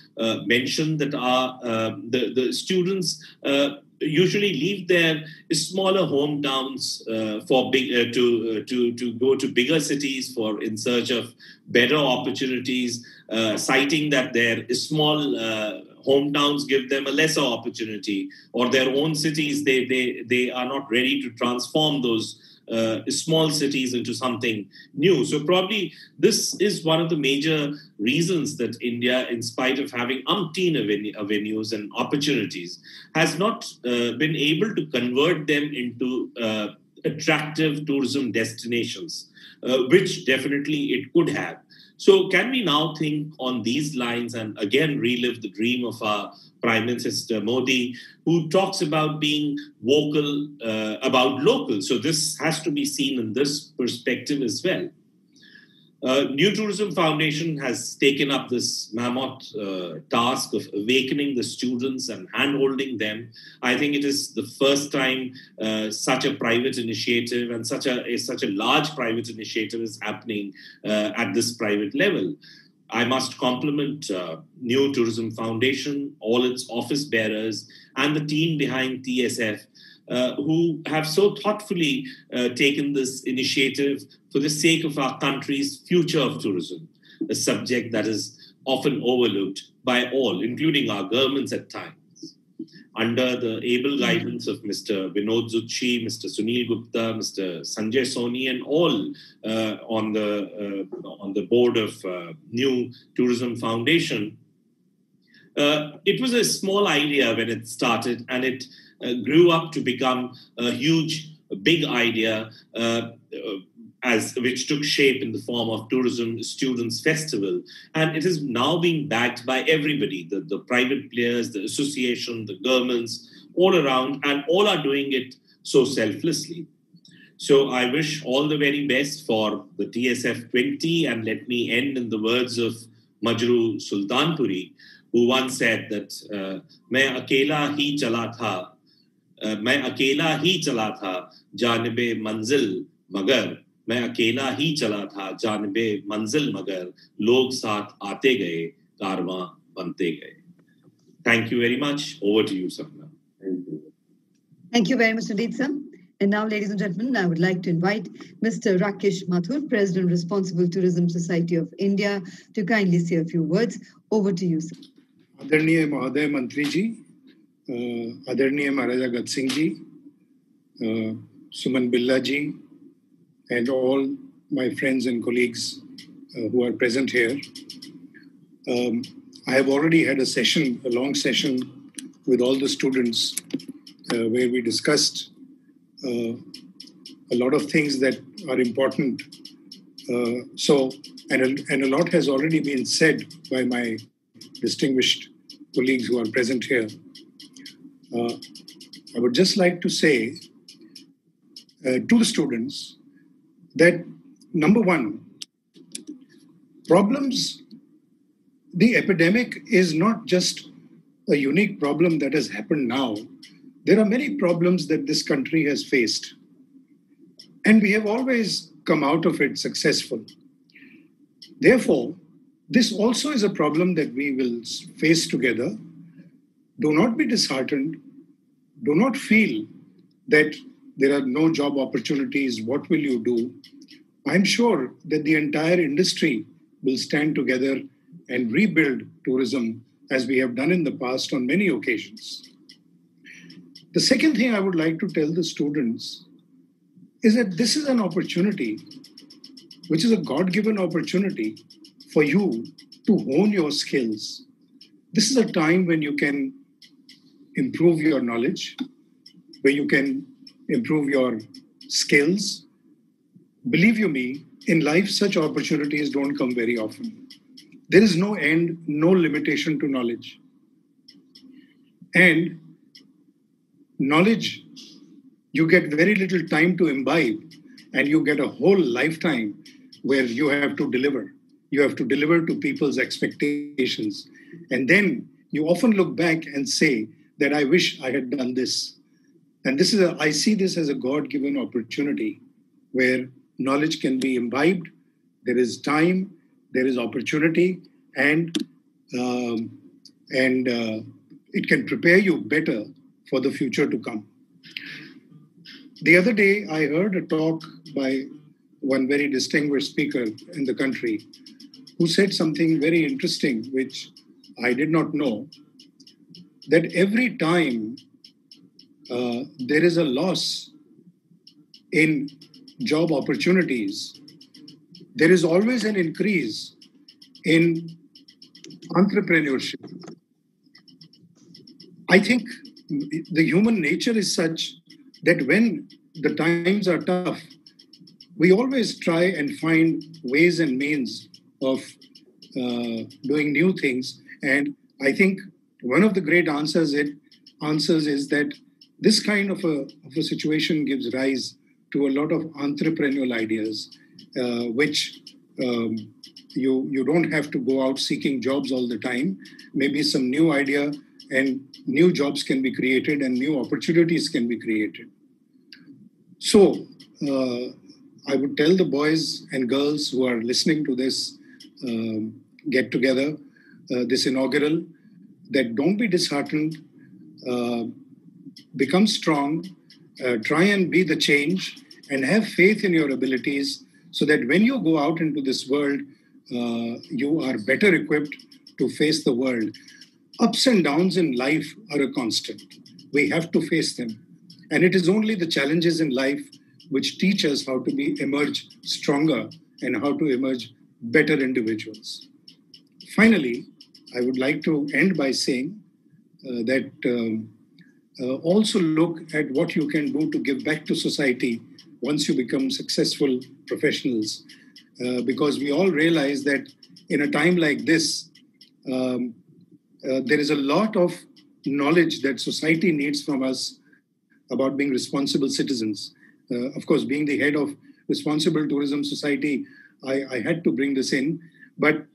mention that the students usually leave their smaller hometowns for to go to bigger cities in search of better opportunities, citing that their small hometowns give them a lesser opportunity, or their own cities they are not ready to transform those small cities into something new. So probably this is one of the major reasons that India, in spite of having umpteen avenues and opportunities, has not been able to convert them into attractive tourism destinations, which definitely it could have. So can we now think on these lines and again relive the dream of our Prime Minister Modi, who talks about being vocal about local? So this has to be seen in this perspective as well. New Tourism Foundation has taken up this mammoth task of awakening the students and hand-holding them. I think it is the first time such a private initiative and such a large private initiative is happening at this private level. I must compliment New Tourism Foundation, all its office bearers, and the team behind TSF, who have so thoughtfully taken this initiative for the sake of our country's future of tourism, a subject that is often overlooked by all, including our governments at times. Under the able guidance of Mr. Vinod Zutshi, Mr. Sunil Gupta, Mr. Sanjay Soni, and all on the board of New Tourism Foundation, it was a small idea when it started, and it grew up to become a huge, big idea, which took shape in the form of Tourism Students Festival. And it is now being backed by everybody, the private players, the association, the governments, all around, and all are doing it so selflessly. So I wish all the very best for the TSF 20, and let me end in the words of Majru Sultanpuri, who once said that, "Main akela hi chala tha, main akela hi chala tha, janibe manzil magar. मैं अकेला ही चला था जानबे मंजिल मगर लोग साथ आते गए कारवां बनते गए." Thank you very much. Over to you, Sapna. Thank you. Thank you very much indeed, sir. And now, ladies and gentlemen, I would like to invite Mr. Rakesh Mathur, President, Responsible Tourism Society of India, to kindly say a few words. Over to you, sir. आदरणीय महोदय मंत्री जी, आदरणीय महाराजा गत सिंह जी, सुमन बिल्ला जी, and all my friends and colleagues who are present here. I have already had a long session with all the students where we discussed a lot of things that are important. And a lot has already been said by my distinguished colleagues who are present here. I would just like to say to the students that, number one, the epidemic is not just a unique problem that has happened now. There are many problems that this country has faced. And we have always come out of it successful. Therefore, this also is a problem that we will face together. Do not be disheartened. Do not feel that there are no job opportunities. What will you do? I'm sure that the entire industry will stand together and rebuild tourism as we have done in the past on many occasions. The second thing I would like to tell the students is that this is an opportunity, which is a God-given opportunity for you to hone your skills. This is a time when you can improve your knowledge, where you can improve your skills. Believe you me, in life, such opportunities don't come very often. There is no end, no limitation to knowledge. And knowledge, you get very little time to imbibe, and you get a whole lifetime where you have to deliver. You have to deliver to people's expectations. And then you often look back and say that I wish I had done this. And I see this as a God-given opportunity where knowledge can be imbibed. There is time, there is opportunity, and it can prepare you better for the future to come. The other day, I heard a talk by one very distinguished speaker in the country who said something very interesting, which I did not know, that every time there is a loss in job opportunities, there is always an increase in entrepreneurship. I think the human nature is such that when the times are tough, we always try and find ways and means of doing new things. And I think one of the great answers is that this kind of a situation gives rise to a lot of entrepreneurial ideas, which you don't have to go out seeking jobs all the time. Maybe some new idea and new jobs can be created and new opportunities can be created. So I would tell the boys and girls who are listening to this get together, this inaugural, that don't be disheartened, become strong, try and be the change, and have faith in your abilities so that when you go out into this world, you are better equipped to face the world. Ups and downs in life are a constant. We have to face them. And it is only the challenges in life which teach us how to emerge stronger and how to emerge better individuals. Finally, I would like to end by saying that also look at what you can do to give back to society once you become successful professionals. Because we all realize that in a time like this, there is a lot of knowledge that society needs from us about being responsible citizens. Of course, being the head of Responsible Tourism Society, I had to bring this in. But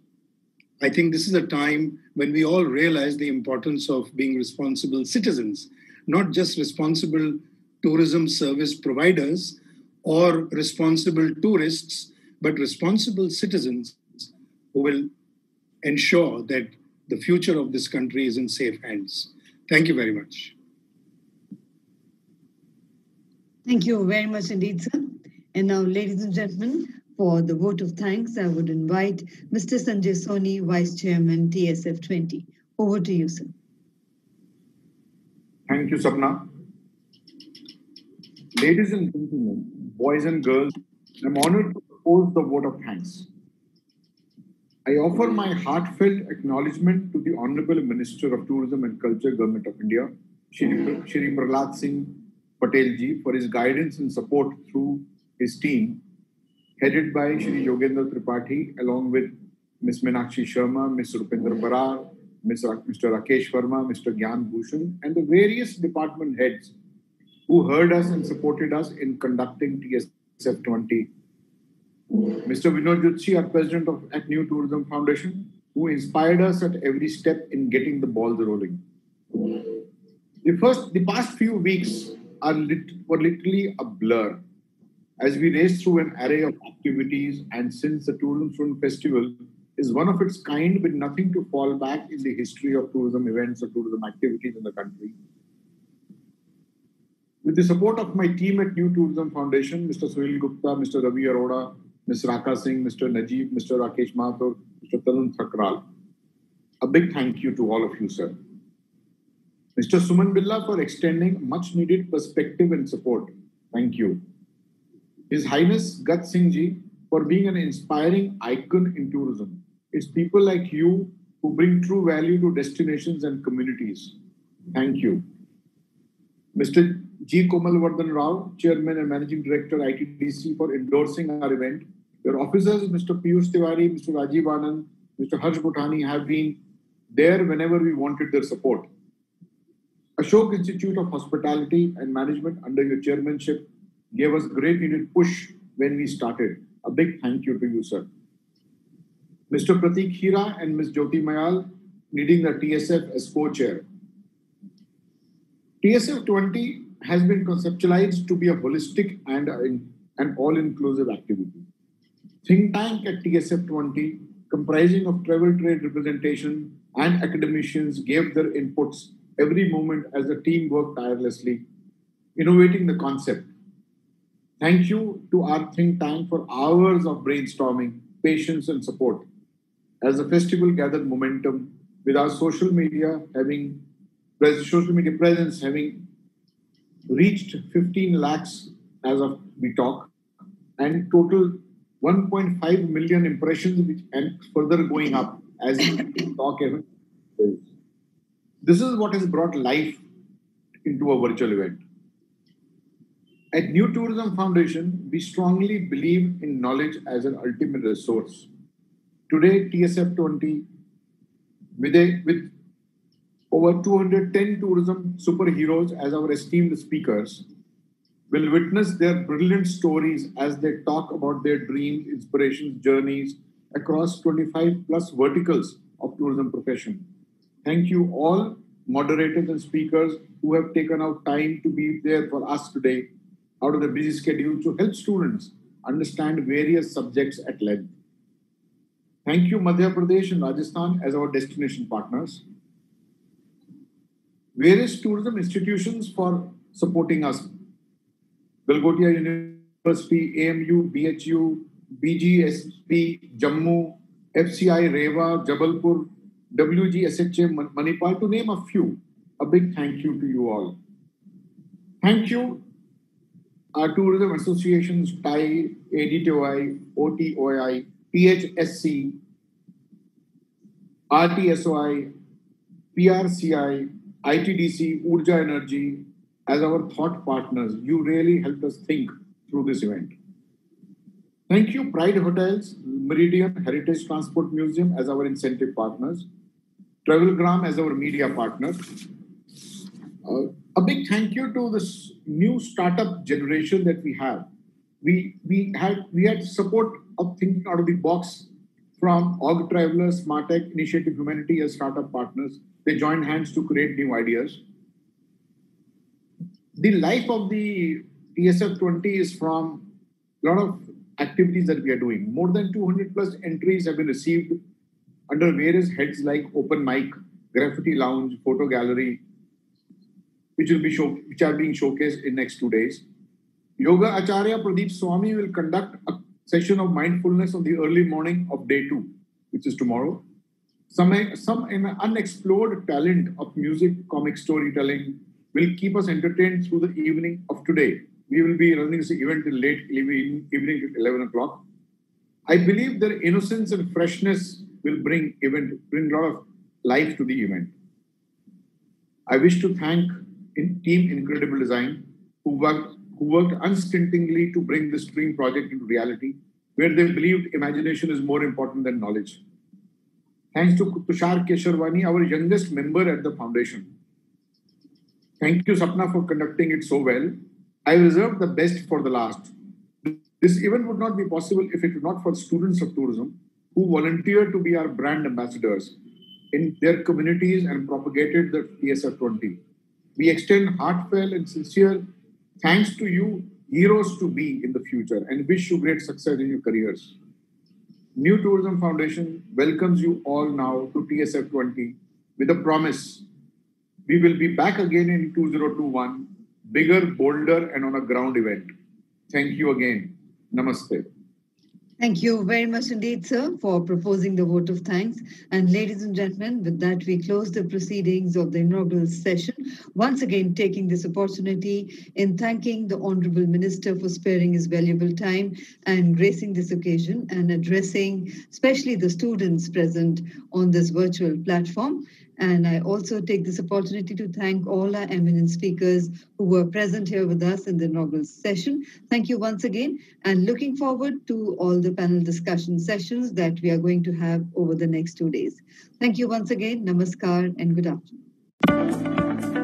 I think this is a time when we all realize the importance of being responsible citizens, not just responsible tourism service providers or responsible tourists, but responsible citizens who will ensure that the future of this country is in safe hands. Thank you very much. Thank you very much indeed, sir. And now, ladies and gentlemen, for the vote of thanks, I would invite Mr. Sanjay Soni, Vice Chairman, TSF 20. Over to you, sir. Thank you, Sapna. Ladies and gentlemen, boys and girls, I'm honored to propose the vote of thanks. I offer my heartfelt acknowledgement to the Honorable Minister of Tourism and Culture, Government of India, Shri Prahlad Singh Patel ji, for his guidance and support through his team, headed by Shri Yogendra Tripathi, along with Ms. Meenakshi Sharma, Ms. Rupinder Barar, Mr. Rakesh Verma, Mr. Gyan Bhushan, and the various department heads who heard us and supported us in conducting TSF 20. Mr. Vinod Jutshi, our president at New Tourism Foundation, who inspired us at every step in getting the balls rolling. The past few weeks were literally a blur. as we race through an array of activities, and since the Tourism Student Festival is one of its kind with nothing to fall back in the history of tourism events or tourism activities in the country. With the support of my team at New Tourism Foundation, Mr. Sunil Gupta, Mr. Ravi Arora, Ms. Raka Singh, Mr. Najib, Mr. Rakesh Mathur, Mr. Tarun Thakral, a big thank you to all of you, sir. Mr. Suman Billa for extending much needed perspective and support. Thank you. His Highness Gat Singh Ji for being an inspiring icon in tourism. It's people like you who bring true value to destinations and communities. Thank you. Mr. G. Komal Vardhan Rao, Chairman and Managing Director, ITDC, for endorsing our event. Your officers, Mr. Piyush Tiwari, Mr. Rajiv Anand, Mr. Harsh Bhutani, have been there whenever we wanted their support. Ashok Institute of Hospitality and Management, under your chairmanship, gave us great needed push when we started. A big thank you to you, sir. Mr. Pratik Hira and Ms. Jyoti Mayal, leading the TSF as co-chair. TSF 20 has been conceptualized to be a holistic and an all-inclusive activity. Think tank at TSF 20, comprising of travel trade representation and academicians, gave their inputs every moment as the team worked tirelessly, innovating the concept. Thank you to our think tank for hours of brainstorming, patience, and support. As the festival gathered momentum, with our social media presence having reached 15 lakhs as of we talk, and total 1.5 million impressions, and further going up as we talk every day. This is what has brought life into a virtual event. At New Tourism Foundation, we strongly believe in knowledge as an ultimate resource. Today, TSF 20, with over 210 tourism superheroes as our esteemed speakers, will witness their brilliant stories as they talk about their dreams, inspirations, journeys across 25 plus verticals of tourism profession. Thank you all moderators and speakers who have taken out time to be there for us today out of the busy schedule to help students understand various subjects at length. Thank you Madhya Pradesh and Rajasthan as our destination partners. Various tourism institutions for supporting us. Galgotia University, AMU, BHU, BGSP, Jammu, FCI, Rewa, Jabalpur, WGSHA, Manipal, to name a few. A big thank you to you all. Thank you, our tourism associations, TAI, ADTOI, OTOI, PHSC, RTSOI, PRCI, ITDC, Urja Energy, as our thought partners. You really helped us think through this event. Thank you, Pride Hotels, Meridian Heritage Transport Museum as our incentive partners, Travelgram as our media partner. A big thank you to this new startup generation that we have. We had support of thinking out of the box from Org Travelers, SmartTech, Initiative Humanity as startup partners. They joined hands to create new ideas. The life of the TSF 20 is from a lot of activities that we are doing. More than 200 plus entries have been received under various heads like open mic, graffiti lounge, photo gallery, which are being showcased in next 2 days. Yoga Acharya Pradeep Swami will conduct a session of mindfulness on the early morning of day 2, which is tomorrow. Some unexplored talent of music, comic storytelling will keep us entertained through the evening of today. We will be running this event till late evening at 11 o'clock. I believe their innocence and freshness will bring a lot of life to the event. I wish to thank Team Incredible Design, who worked unstintingly to bring this dream project into reality, where they believed imagination is more important than knowledge. Thanks to Tushar Kesharwani, our youngest member at the foundation. Thank you, Sapna, for conducting it so well. I reserve the best for the last. This event would not be possible if it were not for students of tourism who volunteered to be our brand ambassadors in their communities and propagated the TSF 20. We extend heartfelt and sincere thanks to you heroes to be in the future, and wish you great success in your careers. New Tourism Foundation welcomes you all now to TSF 20 with a promise. We will be back again in 2021, bigger, bolder, and on a ground event. Thank you again. Namaste. Thank you very much indeed, sir, for proposing the vote of thanks. And ladies and gentlemen, with that, we close the proceedings of the inaugural session. Once again, taking this opportunity in thanking the Honorable Minister for sparing his valuable time and gracing this occasion and addressing especially the students present on this virtual platform. And I also take this opportunity to thank all our eminent speakers who were present here with us in the inaugural session. Thank you once again, and looking forward to all the panel discussion sessions that we are going to have over the next 2 days. Thank you once again. Namaskar and good afternoon.